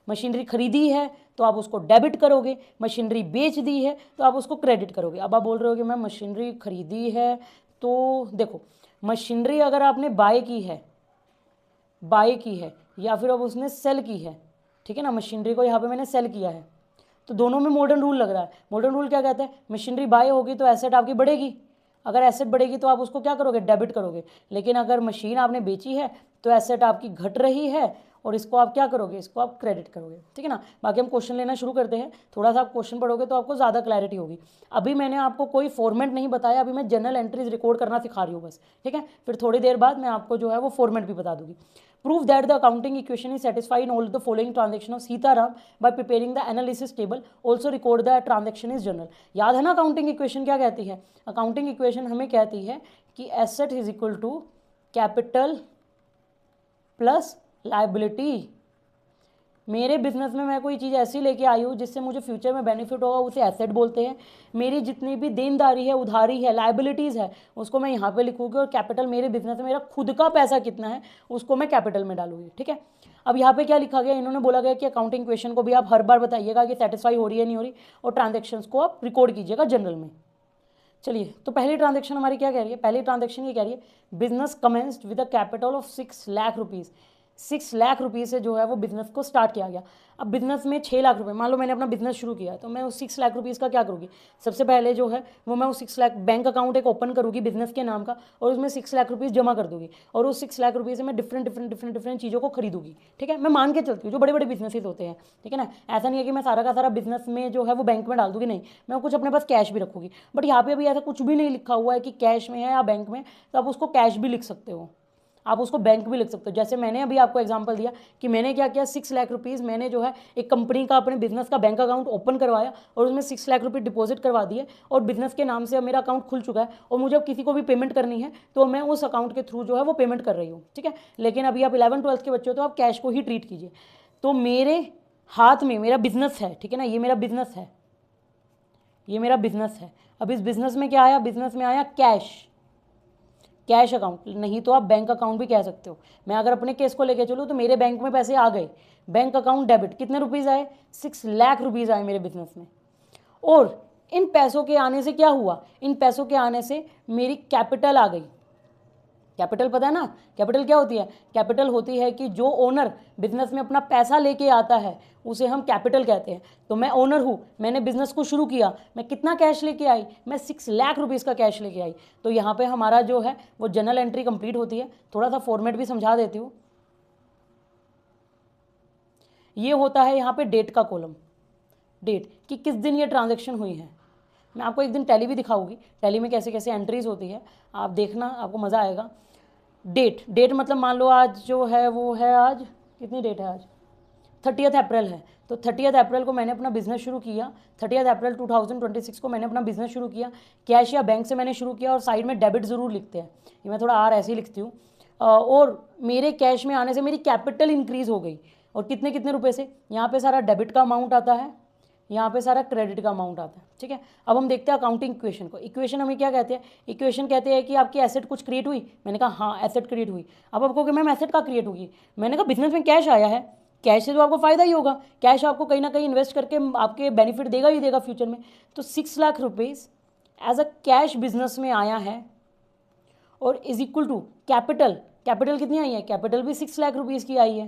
मशीनरी खरीदी है तो आप उसको डेबिट करोगे, मशीनरी बेच दी है तो आप उसको क्रेडिट करोगे। अब आप बोल रहे हो कि मैं मशीनरी खरीदी है, तो देखो मशीनरी अगर आपने बाय की है या फिर अब उसने सेल की है, ठीक है ना, मशीनरी को यहाँ पे मैंने सेल किया है, तो दोनों में मॉडर्न रूल लग रहा है। मॉडर्न रूल क्या कहता है? मशीनरी बाय होगी तो एसेट आपकी बढ़ेगी, अगर एसेट बढ़ेगी तो आप उसको क्या करोगे? डेबिट करोगे। लेकिन अगर मशीन आपने बेची है तो एसेट आपकी घट रही है और इसको आप क्या करोगे, इसको आप क्रेडिट करोगे, ठीक है ना। बाकी हम क्वेश्चन लेना शुरू करते हैं, थोड़ा सा आप क्वेश्चन पढ़ोगे तो आपको ज़्यादा क्लैरिटी होगी। अभी मैंने आपको कोई फॉर्मेट नहीं बताया, अभी मैं जनरल एंट्रीज रिकॉर्ड करना सिखा रही हूँ बस, ठीक है। फिर थोड़ी देर बाद मैं आपको जो है वो फॉर्मेट भी बता दूंगी। Prove that the accounting equation is satisfied in all the following transaction of Sitaram by preparing the analysis table. Also record the transaction is journal. याद है ना अकाउंटिंग इक्वेशन क्या कहती है? अकाउंटिंग इक्वेशन हमें कहती है कि asset is equal to capital plus liability. मेरे बिजनेस में मैं कोई चीज़ ऐसी लेके आई हूँ जिससे मुझे फ्यूचर में बेनिफिट होगा, उसे एसेट बोलते हैं। मेरी जितनी भी देनदारी है, उधारी है, लायबिलिटीज़ है, उसको मैं यहाँ पे लिखूँगी, और कैपिटल मेरे बिजनेस में मेरा खुद का पैसा कितना है उसको मैं कैपिटल में डालूंगी, ठीक है। अब यहाँ पे क्या लिखा गया, इन्होंने बोला गया कि अकाउंटिंग क्वेश्चन को भी आप हर बार बताइएगा कि सेटिस्फाई हो रही है नहीं हो रही, और ट्रांजेक्शन्स को आप रिकॉर्ड कीजिएगा जनरल में। चलिए, तो पहली ट्रांजेक्शन हमारी क्या कह रही है? पहली ट्रांजेक्शन ये कह रही है business commenced with a capital of 6 lakh rupees. 6 lakh rupees से जो है वो बिजनेस को स्टार्ट किया गया। अब बिजनेस में 6 लाख रुपए, मान लो मैंने अपना बिजनेस शुरू किया, तो मैं उस 6 लाख रुपीज़ का क्या करूँगी? सबसे पहले जो है वो मैं उस 6 लाख बैंक अकाउंट एक ओपन करूँगी बिजनेस के नाम का, और उसमें 6 लाख रुपीज़ जमा कर दूँगी, और उस 6 लाख रुपये से मैं डिफरेंट चीज़ों को खरीदूँगी, ठीक है। मैं मान के चलती हूँ जो बड़े बड़े बिजनेसेस होते हैं, ठीक है ना। ऐसा नहीं है कि मैं सारा का सारा बिजनेस में जो है वो बैंक में डाल दूँगी, नहीं, मैं कुछ अपने पास कैश भी रखूँगी। बट यहाँ पे अभी ऐसा कुछ भी नहीं लिखा हुआ है कि कैश में है या बैंक में, तो आप उसको कैश भी लिख सकते हो, आप उसको बैंक भी लिख सकते हो। जैसे मैंने अभी आपको एग्जांपल दिया कि मैंने क्या किया, 6 लाख रुपीज़ मैंने जो है एक कंपनी का अपने बिजनेस का बैंक अकाउंट ओपन करवाया, और उसमें 6 लाख रुपये डिपॉजिट करवा दिए, और बिजनेस के नाम से अब मेरा अकाउंट खुल चुका है, और मुझे अब किसी को भी पेमेंट करनी है तो मैं उस अकाउंट के थ्रू जो है वो पेमेंट कर रही हूँ, ठीक है। लेकिन अभी आप 11th-12th के बच्चे हो तो आप कैश को ही ट्रीट कीजिए। तो मेरे हाथ में मेरा बिजनेस है, ठीक है ना, ये मेरा बिजनेस है, ये मेरा बिजनेस है। अब इस बिजनेस में क्या आया? बिजनेस में आया कैश, कैश अकाउंट, नहीं तो आप बैंक अकाउंट भी कह सकते हो। मैं अगर अपने केस को लेके चलूँ तो मेरे बैंक में पैसे आ गए, बैंक अकाउंट डेबिट, कितने रुपीज़ आए? 6 लाख रुपीज़ आए मेरे बिजनेस में। और इन पैसों के आने से क्या हुआ? इन पैसों के आने से मेरी कैपिटल आ गई। कैपिटल पता है ना, कैपिटल क्या होती है? कैपिटल होती है कि जो ओनर बिजनेस में अपना पैसा लेके आता है उसे हम कैपिटल कहते हैं। तो मैं ओनर हूँ, मैंने बिजनेस को शुरू किया, मैं कितना कैश लेके आई? मैं 6 लाख रुपीज़ का कैश लेके आई। तो यहाँ पे हमारा जो है वो जनरल एंट्री कंप्लीट होती है। थोड़ा सा फॉर्मेट भी समझा देती हूँ। ये होता है यहाँ पे डेट का कॉलम, डेट कि किस दिन ये ट्रांजेक्शन हुई है। मैं आपको एक दिन टैली भी दिखाऊंगी, टैली में कैसे कैसे एंट्रीज होती है, आप देखना, आपको मज़ा आएगा। डेट, डेट मतलब मान लो आज जो है वो है, आज कितनी डेट है? आज 30 अप्रैल है। तो 30 अप्रैल को मैंने अपना बिजनेस शुरू किया, 30 अप्रैल 2026 को मैंने अपना बिजनेस शुरू किया। कैश या बैंक से मैंने शुरू किया, और साइड में डेबिट ज़रूर लिखते हैं, ये मैं थोड़ा आर ऐसे ही लिखती हूँ। और मेरे कैश में आने से मेरी कैपिटल इंक्रीज़ हो गई, और कितने कितने रुपए से? यहाँ पे सारा डेबिट का अमाउंट आता है, यहाँ पे सारा क्रेडिट का अमाउंट आता है, ठीक है। अब हम देखते हैं अकाउंटिंग इक्वेशन को। इक्वेशन हमें क्या कहते हैं? इक्वेशन कहते हैं कि आपकी एसेट कुछ क्रिएट हुई। मैंने कहा हाँ एसेट क्रिएट हुई। अब आपको कि मैम एसेट का क्रिएट होगी, मैंने कहा बिजनेस में कैश आया है, कैश से तो आपको फायदा ही होगा, कैश आपको कहीं ना कहीं इन्वेस्ट करके आपके बेनिफिट देगा ही देगा फ्यूचर में। तो 6 lakh rupees as a cash business में आया है, और is equal to capital, capital कितनी आई है? कैपिटल भी 6 लाख रुपीज़ की आई है,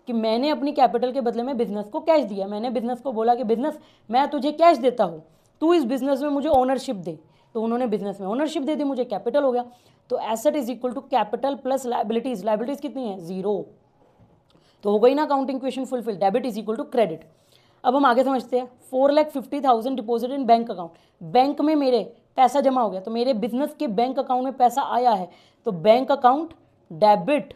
कि मैंने अपनी कैपिटल के बदले में बिजनेस को कैश दिया। मैंने बिजनेस को बोला कि बिजनेस मैं तुझे कैश देता हूँ, तू इस बिजनेस में मुझे ओनरशिप दे। तो उन्होंने बिजनेस में ओनरशिप दे दी, मुझे कैपिटल हो गया। तो asset is equal to capital plus liabilities, liabilities कितनी है? 0। तो हो गई ना accounting equation fulfil, debit is equal to credit. अब हम आगे समझते हैं। 4,50,000 deposit in bank account, bank में मेरे पैसा जमा हो गया, तो मेरे बिजनेस के बैंक अकाउंट में पैसा आया है, तो bank account debit.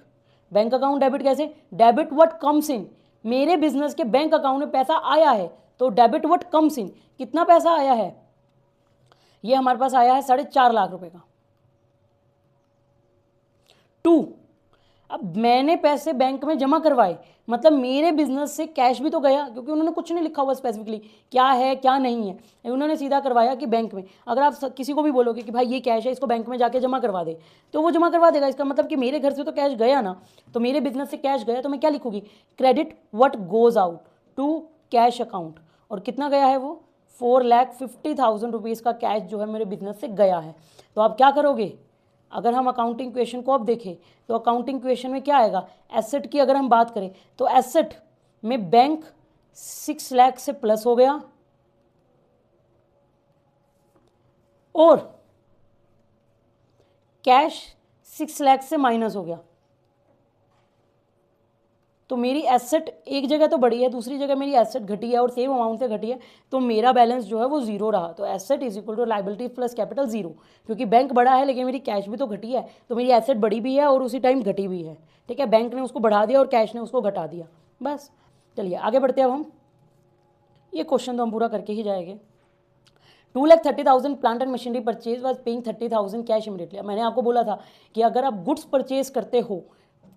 Bank account debit कैसे? डेबिट व्हाट कम्स इन, मेरे बिजनेस के बैंक अकाउंट में पैसा आया है, तो डेबिट व्हाट कम्स इन, कितना पैसा आया है? ये हमारे पास आया है 4.5 लाख रुपए का। 2, अब मैंने पैसे बैंक में जमा करवाए, मतलब मेरे बिजनेस से कैश भी तो गया, क्योंकि उन्होंने कुछ नहीं लिखा हुआ स्पेसिफिकली क्या है क्या नहीं है, उन्होंने सीधा करवाया कि बैंक में। अगर आप किसी को भी बोलोगे कि भाई ये कैश है, इसको बैंक में जाके जमा करवा दे, तो वो जमा करवा देगा। इसका मतलब कि मेरे घर से तो कैश गया ना, तो मेरे बिजनेस से कैश गया, तो मैं क्या लिखूंगी? Credit what goes out to cash account. और कितना गया है वो? 4,50,000 रुपीज़ का कैश जो है मेरे बिजनेस से गया है। तो आप क्या करोगे? अगर हम अकाउंटिंग क्वेश्चन को अब देखें तो अकाउंटिंग क्वेश्चन में क्या आएगा? एसेट की अगर हम बात करें तो एसेट में बैंक 6 लाख से प्लस हो गया, और कैश 6 लाख से माइनस हो गया। तो मेरी एसेट एक जगह तो बढ़ी है, दूसरी जगह मेरी एसेट घटी है और सेम अमाउंट से घटी है, तो मेरा बैलेंस जो है वो जीरो रहा। तो asset is equal to liability plus capital zero, क्योंकि बैंक बढ़ा है लेकिन मेरी कैश भी तो घटी है, तो मेरी एसेट बढ़ी भी है और उसी टाइम घटी भी है। ठीक है, बैंक ने उसको बढ़ा दिया और कैश ने उसको घटा दिया। बस चलिए आगे बढ़ते हैं अब हम, ये क्वेश्चन तो हम पूरा करके ही जाएंगे। 2,30,000 plant and machinery purchase was paying 30,000 cash immediately. मैंने आपको बोला था कि अगर आप गुड्स परचेज करते हो,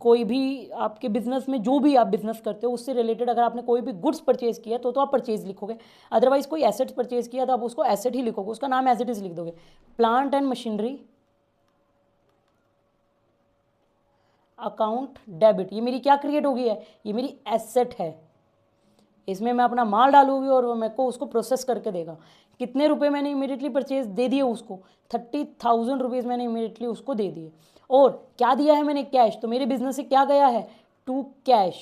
कोई भी आपके बिजनेस में जो भी आप बिजनेस करते हो उससे रिलेटेड अगर आपने कोई भी गुड्स परचेज किया तो आप परचेज लिखोगे, अदरवाइज कोई एसेट्स परचेज किया तो आप उसको एसेट ही लिखोगे, उसका नाम एज इट इज लिख दोगे। Plant and machinery account debit, ये मेरी क्या क्रिएट हो गई है, ये मेरी एसेट है। इसमें मैं अपना माल डालूंगी और मेरे को उसको प्रोसेस करके देगा। कितने रुपए मैंने इमीडिएटली परचेज दे दिए उसको, 30,000 रुपीज़ मैंने इमीडिएटली उसको दे दिए। और क्या दिया है मैंने, कैश। तो मेरे बिजनेस से क्या गया है, टू कैश,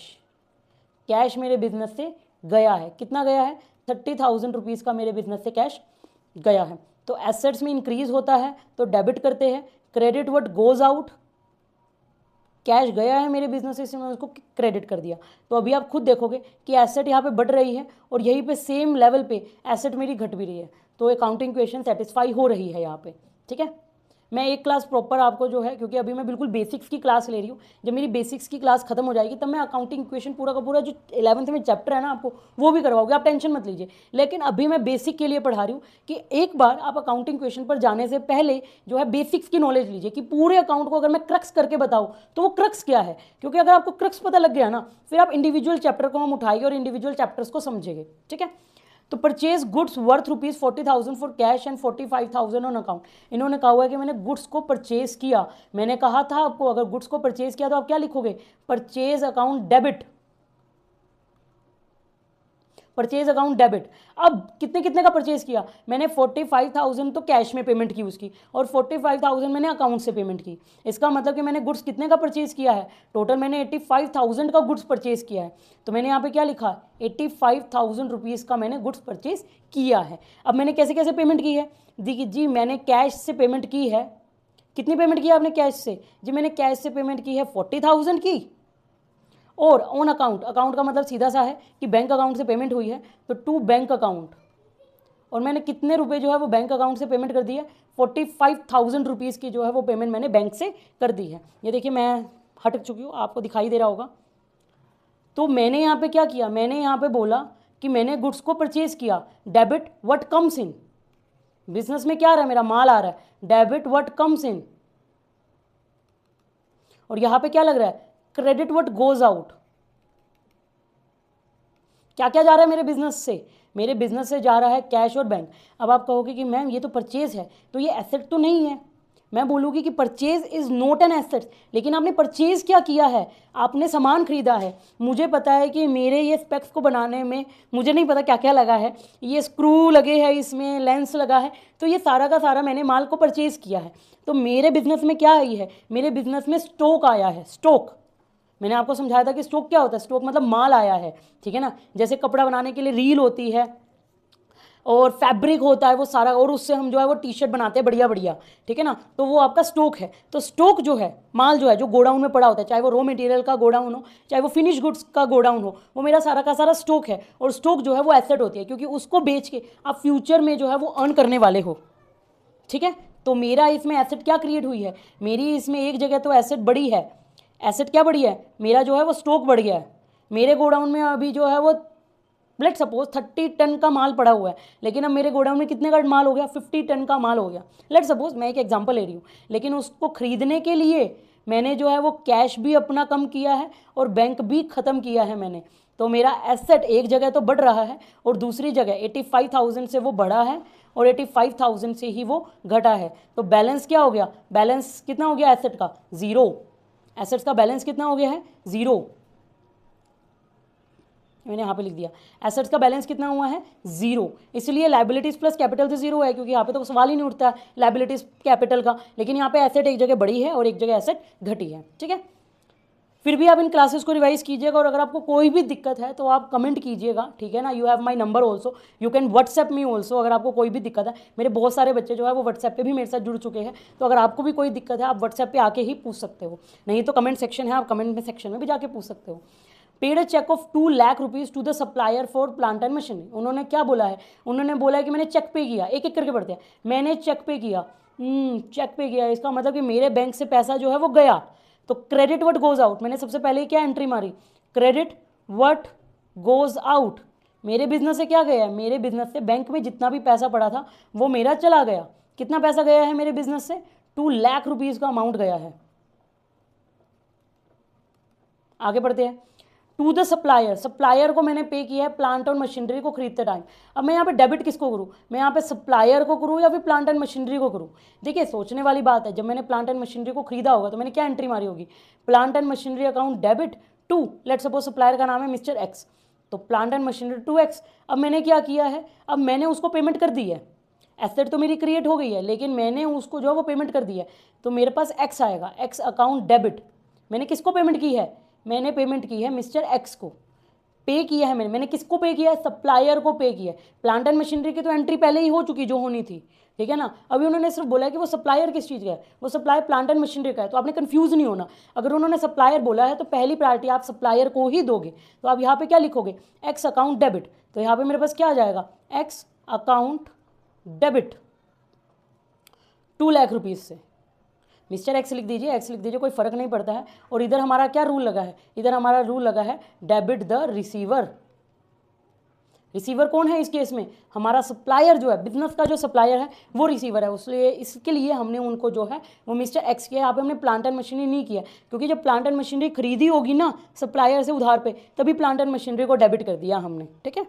कैश मेरे बिजनेस से गया है। कितना गया है, 30,000 रुपीज़ का मेरे बिजनेस से कैश गया है। तो एसेट्स में इंक्रीज होता है तो डेबिट करते हैं, credit what goes out, cash गया है मेरे बिजनेस से मैं उसको क्रेडिट कर दिया। तो अभी आप खुद देखोगे कि एसेट यहाँ पे बढ़ रही है और यहीं पे सेम लेवल पे एसेट मेरी घट भी रही है, तो अकाउंटिंग इक्वेशन सेटिस्फाई हो रही है यहाँ पे। ठीक है, मैं एक क्लास प्रॉपर आपको जो है, क्योंकि अभी मैं बिल्कुल बेसिक्स की क्लास ले रही हूँ, जब मेरी बेसिक्स की क्लास खत्म हो जाएगी तब मैं अकाउंटिंग इक्वेशन पूरा का पूरा जो 11th में चैप्टर है ना आपको वो भी करवाओगे, आप टेंशन मत लीजिए। लेकिन अभी मैं बेसिक के लिए पढ़ा रही हूँ कि एक बार आप अकाउंटिंग इक्वेशन पर जाने से पहले जो है बेसिक्स की नॉलेज लीजिए कि पूरे अकाउंट को अगर मैं क्रक्स करके बताऊँ तो वो क्रक्स क्या है, क्योंकि अगर आपको क्रक्स पता लग गया ना फिर आप इंडिविजुअल चैप्टर को हम उठाएंगे और इंडिविजुअल चैप्टर्स को समझेंगे। ठीक है, तो purchase goods worth ₹40,000 for cash and 45,000 on account. इन्होंने कहा हुआ है कि मैंने गुड्स को परचेज किया। मैंने कहा था आपको अगर गुड्स को परचेज किया तो आप क्या लिखोगे, purchase account debit, purchase account debit. अब कितने कितने का परचेज किया मैंने, 45,000 तो कैश में पेमेंट की उसकी और 45,000 मैंने अकाउंट से पेमेंट की। इसका मतलब कि मैंने गुड्स कितने का परचेज किया है, टोटल मैंने 85,000 का गुड्स परचेज किया है। तो मैंने यहाँ पे क्या लिखा, 85,000 रुपीज़ का मैंने गुड्स परचेज किया है। अब मैंने कैसे कैसे पेमेंट की है, देखिए जी मैंने कैश से पेमेंट की है। कितनी पेमेंट की है आपने कैश से, जी मैंने कैश से पेमेंट की है 40,000 की, और ऑन अकाउंट, अकाउंट का मतलब सीधा सा है कि बैंक अकाउंट से पेमेंट हुई है तो टू बैंक अकाउंट, और मैंने कितने रुपए जो है वो बैंक अकाउंट से पेमेंट कर दी है, 45,000 रुपीज़ की जो है वो पेमेंट मैंने बैंक से कर दी है। ये देखिए मैं हट चुकी हूँ, आपको दिखाई दे रहा होगा। तो मैंने यहाँ पे क्या किया, मैंने यहाँ पे बोला कि मैंने गुड्स को परचेज किया, debit what comes in, business में क्या आ रहा है मेरा माल आ रहा है, डेबिट व्हाट कम्स इन, और यहाँ पे क्या लग रहा है, क्रेडिट व्हाट गोज आउट। क्या क्या जा रहा है मेरे बिजनेस से, मेरे बिजनेस से जा रहा है कैश और बैंक। अब आप कहोगे कि मैम ये तो परचेज है तो ये एसेट तो नहीं है, मैं बोलूँगी कि purchase is not an asset. लेकिन आपने परचेज क्या किया है, आपने सामान खरीदा है। मुझे पता है कि मेरे ये स्पेक्स को बनाने में मुझे नहीं पता क्या क्या लगा है, ये स्क्रू लगे हैं, इसमें लेंस लगा है, तो ये सारा का सारा मैंने माल को परचेज किया है। तो मेरे बिजनेस में क्या आई है, मेरे बिजनेस में स्टॉक आया है। स्टॉक मैंने आपको समझाया था कि स्टॉक क्या होता है, स्टॉक मतलब माल आया है। ठीक है ना, जैसे कपड़ा बनाने के लिए रील होती है और फैब्रिक होता है वो सारा, और उससे हम जो है वो टी शर्ट बनाते हैं बढ़िया बढ़िया। ठीक है ना, तो वो आपका स्टॉक है। तो स्टॉक जो है, माल जो है जो गोडाउन में पड़ा होता है, चाहे वो रॉ मटेरियल का गोडाउन हो चाहे वो फिनिश गुड्स का गोडाउन हो, वो मेरा सारा का सारा स्टॉक है। और स्टॉक जो है वो एसेट होती है, क्योंकि उसको बेच के आप फ्यूचर में जो है वो अर्न करने वाले हो। ठीक है, तो मेरा इसमें एसेट क्या क्रिएट हुई है, मेरी इसमें एक जगह तो एसेट बढ़ी है। एसेट क्या बढ़ी है, मेरा जो है वो स्टॉक बढ़ गया है। मेरे गोडाउन में अभी जो है वो लेट सपोज 30 टन का माल पड़ा हुआ है, लेकिन अब मेरे गोडाउन में कितने का माल हो गया, 50 टन का माल हो गया। लेट सपोज, मैं एक एग्जांपल ले रही हूँ। लेकिन उसको खरीदने के लिए मैंने जो है वो कैश भी अपना कम किया है और बैंक भी ख़त्म किया है मैंने। तो मेरा एसेट एक जगह तो बढ़ रहा है और दूसरी जगह 85,000 से वो बढ़ा है और 85,000 से ही वो घटा है। तो बैलेंस क्या हो गया, बैलेंस कितना हो गया एसेट का, ज़ीरो। एसेट्स का बैलेंस कितना हो गया है, ज़ीरो। मैंने यहाँ पे लिख दिया एसेट्स का बैलेंस कितना हुआ है, ज़ीरो। इसलिए लायबिलिटीज़ प्लस कैपिटल तो ज़ीरो है, क्योंकि यहाँ पे तो सवाल ही नहीं उठता लायबिलिटीज़ कैपिटल का। लेकिन यहाँ पे एसेट एक जगह बढ़ी है और एक जगह एसेट घटी है। ठीक है, फिर भी आप इन क्लासेस को रिवाइज कीजिएगा, और अगर आपको कोई भी दिक्कत है तो आप कमेंट कीजिएगा। ठीक है ना, you have my number also, you can WhatsApp me also. अगर आपको कोई भी दिक्कत है, मेरे बहुत सारे बच्चे जो है वो व्हाट्सएप पे भी मेरे साथ जुड़ चुके हैं, तो अगर आपको भी कोई दिक्कत है आप व्हाट्सएप पे आके ही पूछ सकते हो, नहीं तो कमेंट सेक्शन है, आप कमेंट में सेक्शन में भी जाके पूछ सकते हो। Paid a cheque of 2 lakh rupees to the supplier for plant and machinery. उन्होंने क्या बोला है, उन्होंने बोला है कि मैंने चेक पे किया, एक एक करके पढ़ते हैं, मैंने चेक पे किया, चेक पे किया, इसका मतलब कि मेरे बैंक से पैसा जो है वो गया। तो क्रेडिट व्हाट गोज आउट, मैंने सबसे पहले क्या एंट्री मारी, क्रेडिट व्हाट गोज आउट, मेरे बिजनेस से क्या गया है, मेरे बिजनेस से बैंक में जितना भी पैसा पड़ा था वो मेरा चला गया। कितना पैसा गया है मेरे बिजनेस से, 2 लाख रुपीज का अमाउंट गया है। आगे बढ़ते हैं, टू द सप्लायर, सप्लायर को मैंने पे किया है प्लांट और मशीनरी को खरीदते टाइम। अब मैं यहाँ पे डेबिट किसको करूँ, मैं यहाँ पे सप्लायर को करूँ या फिर प्लांट एंड मशीनरी को करूँ। देखिए सोचने वाली बात है, जब मैंने प्लांट एंड मशीनरी को खरीदा होगा तो मैंने क्या एंट्री मारी होगी, plant and machinery account debit to, let suppose supplier का नाम है मिस्टर एक्स, तो plant and machinery to X. अब मैंने क्या किया है, अब मैंने उसको पेमेंट कर दी है, एसेट तो मेरी क्रिएट हो गई है लेकिन मैंने उसको जो है वो पेमेंट कर दी है, तो मेरे पास एक्स आएगा, एक्स अकाउंट डेबिट। मैंने किसको पेमेंट की है, मैंने पेमेंट की है मिस्टर एक्स को, पे किया है मैंने किसको पे किया है, सप्लायर को पे किया है। प्लांट एंड मशीनरी की तो एंट्री पहले ही हो चुकी जो होनी थी, ठीक है ना। अभी उन्होंने सिर्फ बोला है कि वो सप्लायर किस चीज़ का है, वो सप्लायर प्लांट एंड मशीनरी का है, तो आपने कंफ्यूज नहीं होना। अगर उन्होंने सप्लायर बोला है तो पहली प्रायोरिटी आप सप्लायर को ही दोगे। तो आप यहाँ पे क्या लिखोगे, एक्स अकाउंट डेबिट, तो यहाँ पे मेरे पास क्या आ जाएगा, x account debit 2 lakh rupees से, मिस्टर एक्स लिख दीजिए, एक्स लिख दीजिए, कोई फर्क नहीं पड़ता है। और इधर हमारा क्या रूल लगा है, इधर हमारा रूल लगा है डेबिट द रिसीवर। रिसीवर कौन है इस केस में, हमारा सप्लायर जो है, बिजनेस का जो सप्लायर है वो रिसीवर है, इसलिए इसके लिए हमने उनको जो है वो मिस्टर एक्स किया। यहाँ पे हमने प्लांट एंड मशीनरी नहीं किया, क्योंकि जब प्लांट एंड मशीनरी खरीदी होगी ना सप्लायर से उधार पे, तभी प्लांट एंड मशीनरी को डेबिट कर दिया हमने, ठीक है।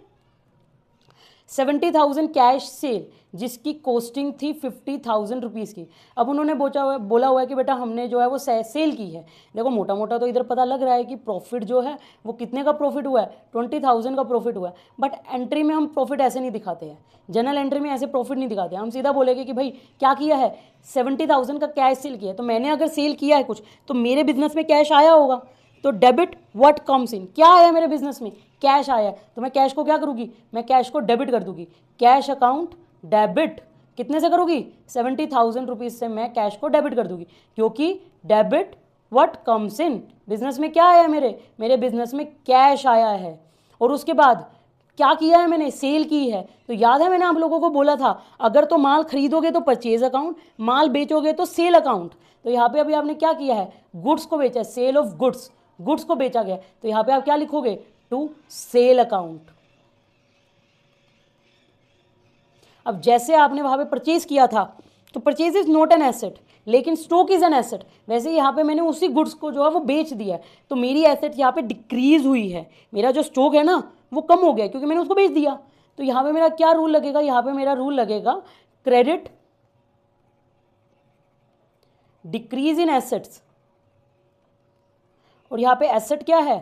70,000 कैश सेल जिसकी कॉस्टिंग थी 50,000 रुपीज़ की। अब उन्होंने बोला हुआ है कि बेटा हमने जो है वो सेल की है। देखो मोटा मोटा तो इधर पता लग रहा है कि प्रॉफिट जो है वो कितने का प्रॉफिट हुआ है, 20,000 का प्रॉफिट हुआ है। बट एंट्री में हम प्रॉफिट ऐसे नहीं दिखाते हैं, जनरल एंट्री में ऐसे प्रॉफिट नहीं दिखाते, हम सीधा बोलेंगे कि भाई क्या किया है, 70,000 का कैश सेल किया है। तो मैंने अगर सेल किया है कुछ तो मेरे बिजनेस में कैश आया होगा, तो डेबिट व्हाट कम्स इन, क्या आया मेरे बिजनेस में, कैश आया, तो मैं कैश को क्या करूँगी, मैं कैश को डेबिट कर दूंगी, कैश अकाउंट डेबिट कितने से करूँगी, 70,000 रुपीज़ से मैं कैश को डेबिट कर दूंगी, क्योंकि debit what comes in, business में क्या आया मेरे बिजनेस में कैश आया है। और उसके बाद क्या किया है मैंने, सेल की है। तो याद है मैंने आप लोगों को बोला था अगर तो माल खरीदोगे तो परचेज अकाउंट, माल बेचोगे तो सेल अकाउंट। तो यहाँ पे अभी आपने क्या किया है, गुड्स को बेचा है, सेल ऑफ गुड्स, गुड्स को बेचा गया, तो यहाँ पे आप क्या लिखोगे, टू सेल अकाउंट। अब जैसे आपने वहां पे परचेज किया था तो purchase is not an asset लेकिन स्टॉक इज एन एसेट, वैसे यहाँ पे मैंने उसी गुड्स को जो है वो बेच दिया है, तो मेरी एसेट यहाँ पे डिक्रीज हुई है, मेरा जो स्टॉक है ना वो कम हो गया क्योंकि मैंने उसको बेच दिया। तो यहाँ पे मेरा क्या रूल लगेगा, यहाँ पे मेरा रूल लगेगा क्रेडिट डिक्रीज इन एसेट्स, और यहाँ पे एसेट क्या है,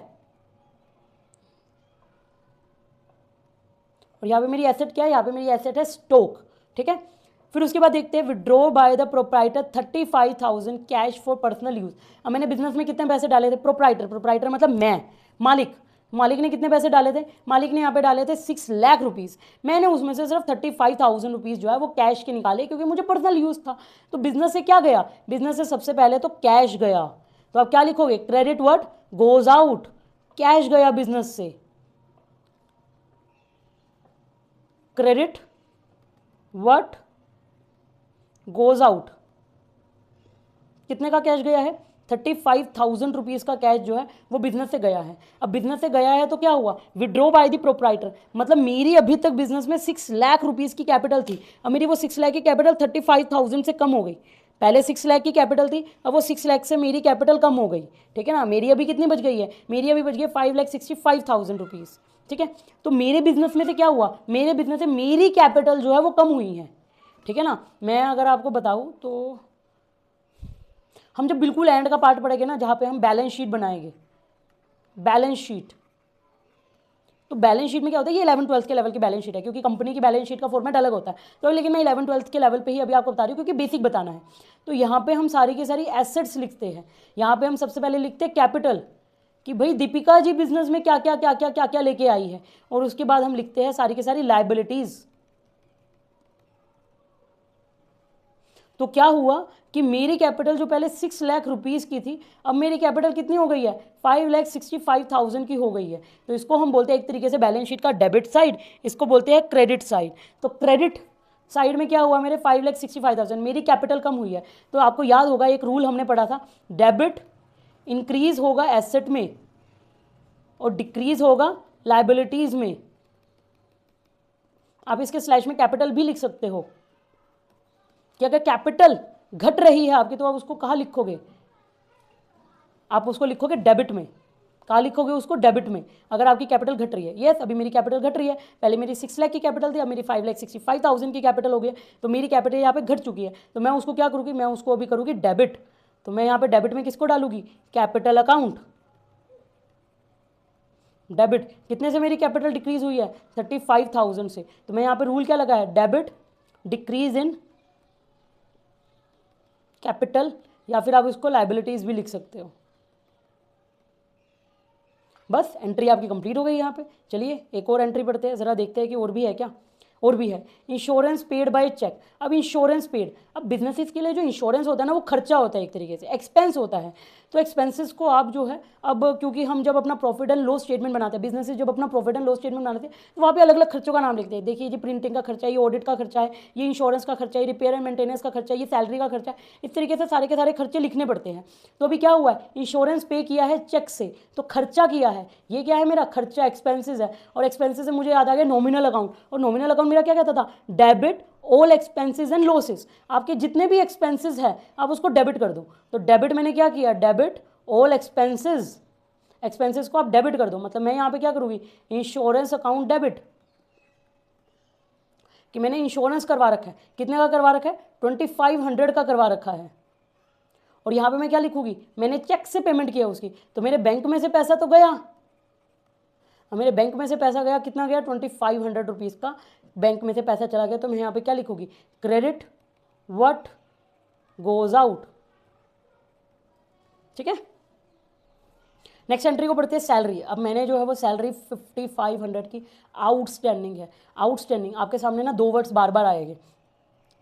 और यहाँ पे मेरी एसेट क्या है, यहाँ पे मेरी एसेट है स्टॉक, ठीक है। फिर उसके बाद देखते हैं withdraw by the proprietor 35,000 cash for personal use. अब मैंने बिजनेस में कितने पैसे डाले थे, प्रोप्राइटर मतलब मैं, मालिक ने कितने पैसे डाले थे, मालिक ने यहाँ पे डाले थे 6 लाख रुपीज़, मैंने उसमें से सिर्फ 35,000 रुपीज़ जो है वो कैश के निकाले क्योंकि मुझे पर्सनल यूज़ था। तो बिजनेस से क्या गया, बिजनेस से सबसे पहले तो कैश गया, तो आप क्या लिखोगे, credit what goes out, cash गया बिजनेस से, क्रेडिट व्हाट गोज आउट, कितने का कैश गया है, 35,000 रुपीज़ का कैश जो है वो बिजनेस से गया है। अब बिजनेस से गया है तो क्या हुआ, विड्रॉ बाय द प्रोप्राइटर, मतलब मेरी अभी तक बिजनेस में 6 लाख रुपीज़ की कैपिटल थी, अब मेरी वो 6 लाख की कैपिटल 35,000 से कम हो गई। पहले 6 लाख की कैपिटल थी, अब वो 6 लाख से मेरी कैपिटल कम हो गई, ठीक है ना। मेरी अभी कितनी बच गई है, मेरी अभी बच गई 5,65,000 रुपीज़, ठीक है। तो मेरे बिजनेस में से क्या हुआ, मेरे बिजनेस से मेरी कैपिटल जो है वो कम हुई है, ठीक है ना। मैं अगर आपको बताऊं तो हम जब बिल्कुल एंड का पार्ट पढ़ेंगे ना, जहाँ पे हम बैलेंस शीट बनाएंगे, बैलेंस शीट, तो बैलेंस शीट में क्या होता है, ये 11th-12th के लेवल की बैलेंस शीट है क्योंकि कंपनी की बैलेंस शीट का फॉर्मेट अलग होता है। तो लेकिन मैं 11th-12th के लेवल पे ही अभी आपको बता रही हूँ क्योंकि बेसिक बताना है। तो यहाँ पे हम सारी की सारी एसेट्स लिखते हैं, यहाँ पे हम सबसे पहले लिखते हैं कैपिटल, कि भाई दीपिका जी बिजनेस में क्या क्या लेके आई है, और उसके बाद हम लिखते हैं सारी की सारी लायबिलिटीज़। तो क्या हुआ कि मेरी कैपिटल जो पहले 6 लाख रुपीज़ की थी, अब मेरी कैपिटल कितनी हो गई है, 5,65,000 की हो गई है। तो इसको हम बोलते हैं एक तरीके से बैलेंस शीट का डेबिट साइड, इसको बोलते हैं क्रेडिट साइड। तो क्रेडिट साइड में क्या हुआ, मेरे 5,65,000 मेरी कैपिटल कम हुई है। तो आपको याद होगा एक रूल हमने पढ़ा था, डेबिट इंक्रीज होगा एसेट में और डिक्रीज होगा लाइबिलिटीज में। आप इसके स्लैश में कैपिटल भी लिख सकते हो कि अगर कैपिटल घट रही है आपकी, तो आप उसको कहाँ लिखोगे, आप उसको लिखोगे डेबिट में। कहाँ लिखोगे उसको, डेबिट में, अगर आपकी कैपिटल घट रही है। यस, अभी मेरी कैपिटल घट रही है, पहले मेरी 6 लाख की कैपिटल थी, अब मेरी 5,65,000 की कैपिटल हो गई है। तो मेरी कैपिटल यहाँ पे घट चुकी है, तो मैं उसको क्या करूँगी, मैं उसको अभी करूँगी डेबिट। तो मैं यहाँ पे डेबिट में किसको डालूंगी, कैपिटल अकाउंट डेबिट। कितने से मेरी कैपिटल डिक्रीज हुई है, 35,000 से। तो मैं यहाँ पे रूल क्या लगा है, डेबिट डिक्रीज इन कैपिटल, या फिर आप इसको लाइबिलिटीज भी लिख सकते हो। बस एंट्री आपकी कंप्लीट हो गई यहाँ पे। चलिए एक और एंट्री पढ़ते हैं, ज़रा देखते हैं कि और भी है क्या। और भी है, इंश्योरेंस पेड बाय चेक। अब इंश्योरेंस पेड, अब बिजनेसेस के लिए जो इंश्योरेंस होता है ना, वो खर्चा होता है, एक तरीके से एक्सपेंस होता है। तो एक्सपेंसेस को आप जो है, अब क्योंकि हम जब अपना प्रॉफिट एंड लॉस स्टेटमेंट बनाते हैं, बिजनेसेस जब अपना प्रॉफिट एंड लॉस स्टेटमेंट बनाते हैं, तो वहाँ पे अलग अलग खर्चों का नाम लिखते हैं। देखिए ये प्रिंटिंग का खर्चा है, ये ऑडिट का खर्चा है, ये इंश्योरेंस का खर्चा है, ये रिपेयर एंड मेंटेनेंस का खर्चा है, ये सैलरी का खर्चा है। इस तरीके से सारे के सारे खर्चे लिखने पड़ते हैं। तो अभी क्या हुआ है, इंश्योरेंस पे किया है चेक से, तो खर्चा किया है, ये क्या है मेरा खर्चा, एक्सपेंसेस है। और एक्सपेंसेस से मुझे याद आ गया नॉमिनल अकाउंट, और नॉमिनल अकाउंट मेरा क्या कहता था, debit all expenses and losses. आपके जितने भी एक्सपेंसेस है आप उसको डेबिट कर दो। तो डेबिट मैंने क्या किया, डेबिट ऑल एक्सपेंसेस, एक्सपेंसेस को आप डेबिट कर दो। मतलब मैं यहां पे क्या करूंगी, इंश्योरेंस अकाउंट डेबिट, कि मैंने इंश्योरेंस करवा रखा है। कितने का करवा रखा है, 2500 का करवा रखा है। और यहां पे मैं क्या लिखूंगी, मैंने चेक से पेमेंट किया उसकी, तो मेरे बैंक में से पैसा तो गया, मेरे बैंक में से पैसा गया, कितना गया, 2500 रुपीज़ का बैंक में से पैसा चला गया। तो मैं यहाँ पे क्या लिखूंगी, क्रेडिट व्हाट गोज आउट। ठीक है, नेक्स्ट एंट्री को पढ़ते हैं सैलरी। अब मैंने जो है वो सैलरी 5500 की आउटस्टैंडिंग है। आउटस्टैंडिंग आपके सामने ना दो वर्ड्स बार बार आएंगे,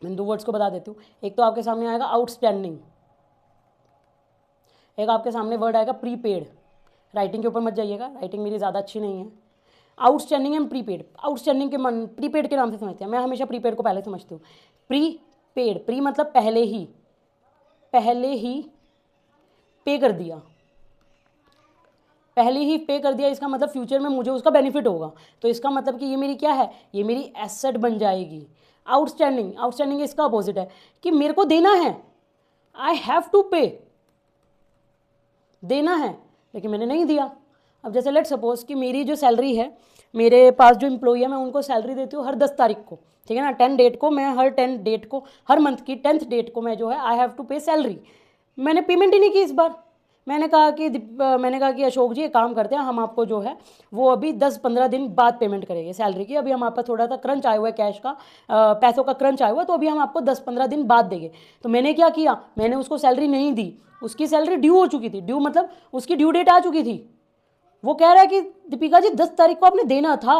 मैं दो वर्ड्स को बता देती हूँ। एक तो आपके सामने आएगा आउटस्टैंडिंग, एक आपके सामने वर्ड आएगा प्रीपेड। राइटिंग के ऊपर मत जाइएगा, राइटिंग मेरी ज़्यादा अच्छी नहीं है। आउटस्टैंडिंग एंड प्रीपेड, आउटस्टैंडिंग के मन प्रीपेड के नाम से समझते हैं, मैं हमेशा प्रीपेड को पहले समझती हूँ। प्रीपेड, प्री मतलब पहले ही पे कर दिया, पहले ही पे कर दिया, इसका मतलब फ्यूचर में मुझे उसका बेनिफिट होगा। तो इसका मतलब कि ये मेरी क्या है, ये मेरी एसेट बन जाएगी। आउटस्टैंडिंग, आउटस्टैंडिंग इसका अपोजिट है कि मेरे को देना है, आई हैव टू पे, देना है लेकिन मैंने नहीं दिया। अब जैसे लेट सपोज कि मेरी जो सैलरी है, मेरे पास जो एम्प्लॉई है, मैं उनको सैलरी देती हूँ हर 10 तारीख को, ठीक है ना, 10 डेट को, मैं हर 10 डेट को, हर मंथ की 10th डेट को मैं जो है आई हैव टू पे सैलरी। मैंने पेमेंट ही नहीं की इस बार। मैंने कहा कि अशोक जी एक काम करते हैं, हम आपको जो है वो अभी 10-15 दिन बाद पेमेंट करेंगे सैलरी की, अभी हम आप पर थोड़ा सा क्रंच आया हुआ है, कैश का पैसों का क्रंच आया हुआ है, तो अभी हम आपको 10-15 दिन बाद देंगे। तो मैंने क्या किया, मैंने उसको सैलरी नहीं दी, उसकी सैलरी ड्यू हो चुकी थी, ड्यू मतलब उसकी ड्यू डेट आ चुकी थी। वो कह रहा है कि दीपिका जी 10 तारीख को आपने देना था।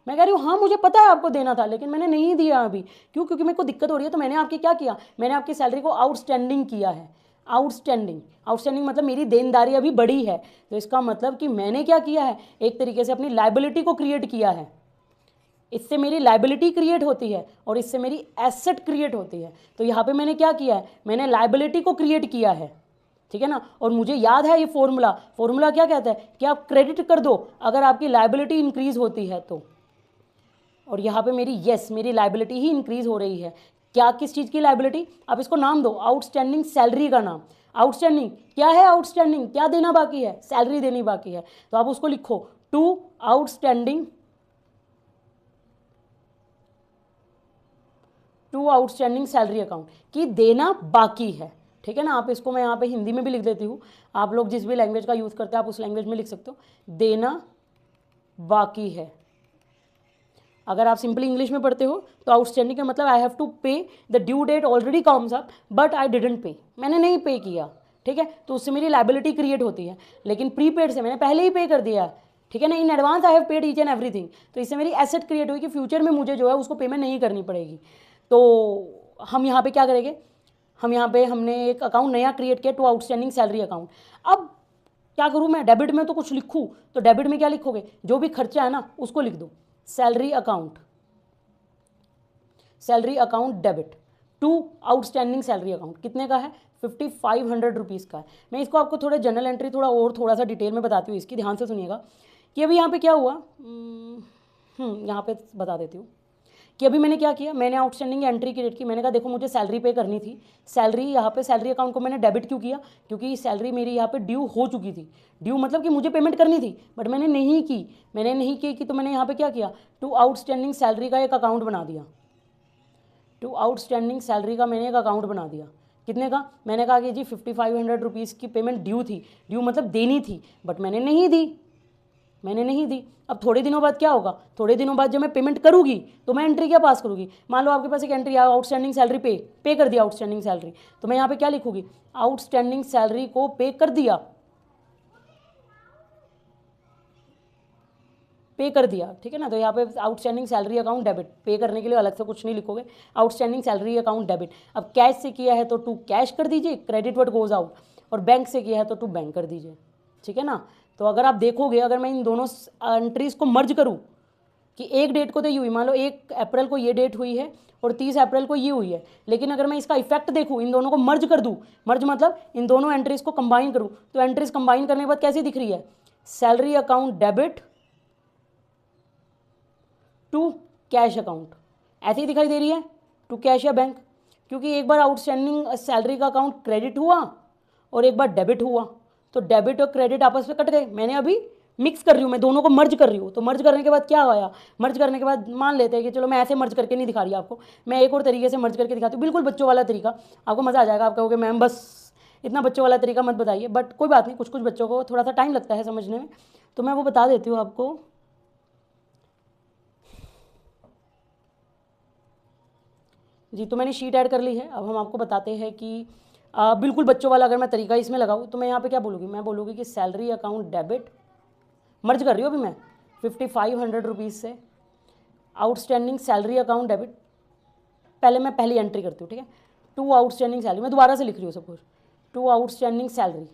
मैं कह रही हूँ हाँ मुझे पता है आपको देना था, लेकिन मैंने नहीं दिया अभी। क्यों, क्योंकि मेरे को दिक्कत हो रही है। तो मैंने आपकी क्या किया, मैंने आपकी सैलरी को आउटस्टैंडिंग किया है। आउटस्टैंडिंग, आउटस्टैंडिंग मतलब मेरी देनदारी अभी बढ़ी है। तो इसका मतलब कि मैंने क्या किया है, एक तरीके से अपनी लाइबिलिटी को क्रिएट किया है। इससे मेरी लाइबिलिटी क्रिएट होती है और इससे मेरी एसेट क्रिएट होती है। तो यहाँ पे मैंने क्या किया है, मैंने लाइबिलिटी को क्रिएट किया है, ठीक है ना। और मुझे याद है ये फॉर्मूला क्या कहता है कि आप क्रेडिट कर दो अगर आपकी लाइबिलिटी इंक्रीज होती है तो। और यहाँ पे मेरी लाइबिलिटी ही इंक्रीज हो रही है। क्या, किस चीज़ की लाइबिलिटी, आप इसको नाम दो, आउटस्टैंडिंग सैलरी का नाम। आउटस्टैंडिंग क्या है, आउटस्टैंडिंग क्या देना बाकी है, सैलरी देनी बाकी है। तो आप उसको लिखो टू आउटस्टैंडिंग सैलरी अकाउंट, की देना बाकी है, ठीक है ना। आप इसको मैं यहाँ पे हिंदी में भी लिख देती हूँ, आप लोग जिस भी लैंग्वेज का यूज़ करते हैं आप उस लैंग्वेज में लिख सकते हो, देना बाकी है। अगर आप सिंपली इंग्लिश में पढ़ते हो तो आउटस्टैंडिंग का मतलब I have to pay, the due date already comes up but I didn't pay, मैंने नहीं पे किया, ठीक है। तो उससे मेरी लाइबिलिटी क्रिएट होती है। लेकिन प्रीपेड से मैंने पहले ही पे कर दिया, ठीक है ना, in advance I have paid each and everything. तो इससे मेरी एसेट क्रिएट हुई कि फ्यूचर में मुझे जो है उसको पेमेंट नहीं करनी पड़ेगी। तो हम यहाँ पे क्या करेंगे, हम यहाँ पे हमने एक अकाउंट नया क्रिएट किया, टू आउटस्टैंडिंग सैलरी अकाउंट। अब क्या करूँ मैं, डेबिट में तो कुछ लिखूँ, तो डेबिट में क्या लिखोगे, जो भी खर्चा है ना उसको लिख दो, salary account debit to outstanding salary account. कितने का है, 5500 रुपीज़ का है। मैं इसको आपको थोड़ा जनरल एंट्री थोड़ा सा डिटेल में बताती हूँ इसकी, ध्यान से सुनिएगा कि अभी यहाँ पे क्या हुआ। यहाँ पे बता देती हूँ कि अभी मैंने क्या किया, मैंने आउटस्टैंडिंग एंट्री क्रिएट की। मैंने कहा देखो मुझे सैलरी पे करनी थी, सैलरी यहाँ पे सैलरी अकाउंट को मैंने डेबिट क्यों किया, क्योंकि सैलरी मेरी यहाँ पे ड्यू हो चुकी थी। ड्यू मतलब कि मुझे पेमेंट करनी थी बट मैंने नहीं की तो मैंने यहाँ पे क्या किया, टू आउटस्टैंडिंग सैलरी का एक अकाउंट बना दिया। टू आउटस्टैंडिंग सैलरी का मैंने एक अकाउंट बना दिया। कितने का, मैंने कहा कि जी 5500 रुपीज़ की पेमेंट ड्यू थी, ड्यू मतलब देनी थी, बट मैंने नहीं दी। अब थोड़े दिनों बाद क्या होगा, थोड़े दिनों बाद जब मैं पेमेंट करूंगी तो मैं एंट्री क्या पास करूंगी। मान लो आपके पास एक एंट्री आया, आउटस्टैंडिंग सैलरी पे कर दिया आउटस्टैंडिंग सैलरी, तो मैं यहाँ पे क्या लिखूंगी, आउटस्टैंडिंग सैलरी को पे कर दिया, ठीक है ना। तो यहाँ पे आउटस्टैंडिंग सैलरी अकाउंट डेबिट, पे करने के लिए अलग से कुछ नहीं लिखोगे, आउटस्टैंडिंग सैलरी अकाउंट डेबिट। अब कैश से किया है तो टू कैश कर दीजिए, क्रेडिट वर्ड गोज आउट, और बैंक से किया है तो टू बैंक कर दीजिए, ठीक है ना। तो अगर आप देखोगे, अगर मैं इन दोनों एंट्रीज को मर्ज करूँ कि एक डेट को तो ये हुई, मान लो 1 अप्रैल को ये डेट हुई है और 30 अप्रैल को ये हुई है, लेकिन अगर मैं इसका इफेक्ट देखूँ, इन दोनों को मर्ज कर दूँ, मर्ज मतलब इन दोनों एंट्रीज को कंबाइन करूँ, तो एंट्रीज कंबाइन करने के बाद कैसी दिख रही है, salary account debit to cash account, ऐसी दिखाई दे रही है, टू कैश या बैंक, क्योंकि एक बार आउटस्टैंडिंग सैलरी का अकाउंट क्रेडिट हुआ और एक बार डेबिट हुआ, तो डेबिट और क्रेडिट आपस में कट गए। मैंने अभी मिक्स कर रही हूँ, मैं दोनों को मर्ज कर रही हूँ, तो मर्ज करने के बाद क्या आया, मर्ज करने के बाद मान लेते हैं कि चलो मैं ऐसे मर्ज करके नहीं दिखा रही आपको, मैं एक और तरीके से मर्ज करके दिखाती हूँ, बिल्कुल बच्चों वाला तरीका, आपको मज़ा आ जाएगा। आप कहोगे मैम बस इतना बच्चों वाला तरीका मत बताइए, बट कोई बात नहीं, कुछ बच्चों को थोड़ा सा टाइम लगता है समझने में, तो मैं वो बता देती हूँ आपको। जी, तो मैंने शीट ऐड कर ली है। अब हम आपको बताते हैं कि बिल्कुल बच्चों वाला अगर मैं तरीका इसमें लगाऊँ तो मैं यहाँ पे क्या बोलूँगी, मैं बोलूँगी कि सैलरी अकाउंट डेबिट, मर्ज कर रही हूँ अभी मैं 5500 रुपीज़ से, आउटस्टैंडिंग सैलरी अकाउंट डेबिट, पहले मैं पहली एंट्री करती हूँ, ठीक है, टू आउटस्टैंडिंग सैलरी, मैं दोबारा से लिख रही हूँ सब कुछ, टू आउटस्टैंडिंग सैलरी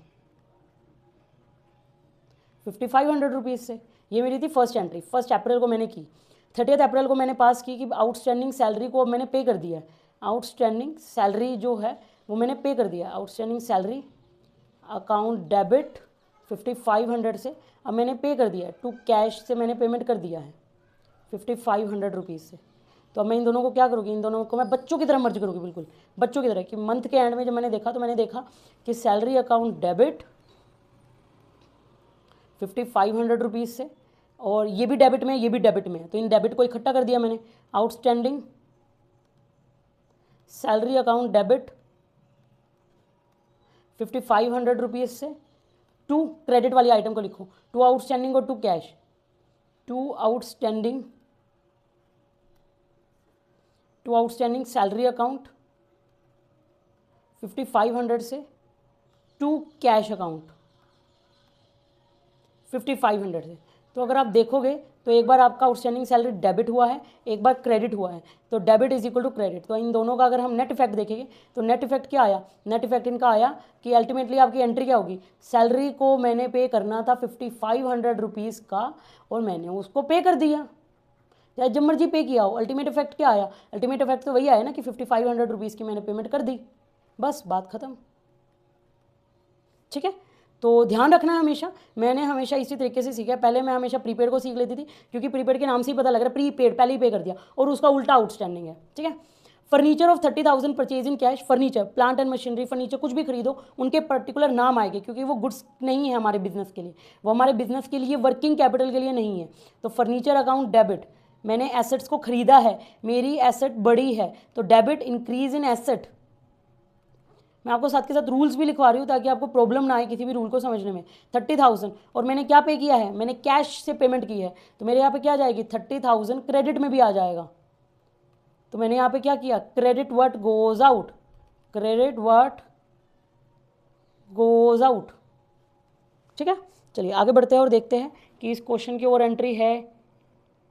5500 रुपीज़ से, ये मेरी थी फर्स्ट एंट्री, 1 अप्रैल को मैंने की, 30 अप्रैल को मैंने पास की कि आउटस्टैंडिंग सैलरी को अब मैंने पे कर दिया है, आउटस्टैंडिंग सैलरी जो है वो मैंने पे कर दिया, आउटस्टैंडिंग सैलरी अकाउंट डेबिट 5500 से अब मैंने पे कर दिया है, टू कैश से मैंने पेमेंट कर दिया है 5500 रुपीज़ से। तो अब मैं इन दोनों को क्या करूँगी, इन दोनों को मैं बच्चों की तरह मर्ज करूँगी, बिल्कुल बच्चों की तरह, कि मंथ के एंड में जब मैंने देखा तो मैंने देखा कि सैलरी अकाउंट डेबिट 5500 रुपीज़ से, और ये भी डेबिट में है, ये भी डेबिट में है, तो इन डेबिट को इकट्ठा कर दिया मैंने, outstanding salary account debit 5500 rupees से, टू क्रेडिट वाली आइटम को लिखो, टू आउटस्टैंडिंग और to cash, to outstanding salary account 5500 से, टू कैश अकाउंट 5500 से। तो अगर आप देखोगे तो एक बार आपका आउटस्टैंडिंग सैलरी डेबिट हुआ है, एक बार क्रेडिट हुआ है, तो debit is equal to credit. तो इन दोनों का अगर हम नेट इफेक्ट देखेंगे तो नेट इफेक्ट क्या आया, नेट इफेक्ट इनका आया कि अल्टीमेटली आपकी एंट्री क्या होगी, सैलरी को मैंने पे करना था 5500 रुपीज़ का और मैंने उसको पे कर दिया, चाहे जब मर्जी पे किया हो। अल्टीमेट इफेक्ट क्या आया, अल्टीमेट इफेक्ट तो वही आया ना कि 5500 रुपीज़ की मैंने पेमेंट कर दी, बस बात खत्म, ठीक है। तो ध्यान रखना है हमेशा, मैंने हमेशा इसी तरीके से सीखा है। पहले मैं हमेशा प्रीपेड को सीख लेती थी, क्योंकि प्रीपेड के नाम से ही पता लग रहा है प्रीपेड, पहले ही पे कर दिया, और उसका उल्टा आउटस्टैंडिंग है, ठीक है। Furniture of 30,000 purchase in cash, furniture plant and machinery, furniture कुछ भी खरीदो उनके पर्टिकुलर नाम आएंगे, क्योंकि वो गुड्स नहीं है हमारे बिजनेस के लिए, वो हमारे बिजनेस के लिए वर्किंग कैपिटल के लिए नहीं है। तो फर्नीचर अकाउंट डेबिट, मैंने एसेट्स को खरीदा है, मेरी एसेट बड़ी है, तो डेबिट इंक्रीज इन एसेट। मैं आपको साथ के साथ रूल्स भी लिखवा रही हूँ ताकि आपको प्रॉब्लम ना आए किसी भी रूल को समझने में। 30,000 और मैंने क्या पे किया है, मैंने कैश से पेमेंट की है, तो मेरे यहाँ पे क्या आ जाएगी 30,000 क्रेडिट में भी आ जाएगा। तो मैंने यहाँ पे क्या किया, credit what goes out, credit what goes out, ठीक है। चलिए आगे बढ़ते हैं और देखते हैं कि इस क्वेश्चन की और एंट्री है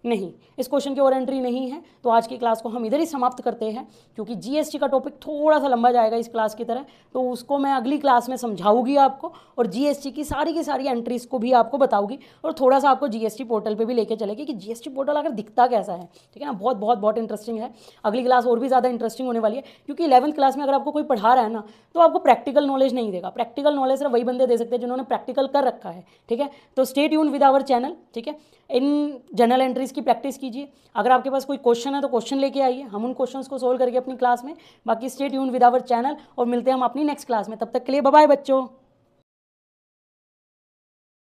नहीं, इस क्वेश्चन की और एंट्री नहीं है। तो आज की क्लास को हम इधर ही समाप्त करते हैं, क्योंकि जीएसटी का टॉपिक थोड़ा सा लंबा जाएगा इस क्लास की तरह, तो उसको मैं अगली क्लास में समझाऊंगी आपको, और जीएसटी की सारी एंट्रीज को भी आपको बताऊंगी, और थोड़ा सा आपको जीएसटी पोर्टल पे भी लेके चलेगी कि जीएसटी पोर्टल अगर दिखता कैसा है, ठीक है ना। बहुत बहुत बहुत इंटरेस्टिंग है। अगली क्लास और भी ज़्यादा इंटरेस्टिंग होने वाली है, क्योंकि 11th क्लास में अगर आपको कोई पढ़ा रहा है ना, तो आपको प्रैक्टिकल नॉलेज नहीं देगा। प्रैक्टिकल नॉलेज सिर्फ वही बंदे दे सकते हैं जिन्होंने प्रैक्टिकल कर रखा है, ठीक है। तो stay tune with our channel, ठीक है। इन जनरल एंट्रीज की प्रैक्टिस कीजिए। अगर आपके पास कोई क्वेश्चन है तो क्वेश्चन लेके आइए, हम उन क्वेश्चंस को सोल्व करके अपनी क्लास में। बाकी stay tune with our channel, और मिलते हैं हम अपनी नेक्स्ट क्लास में। तब तक के लिए बाय बाय बच्चों।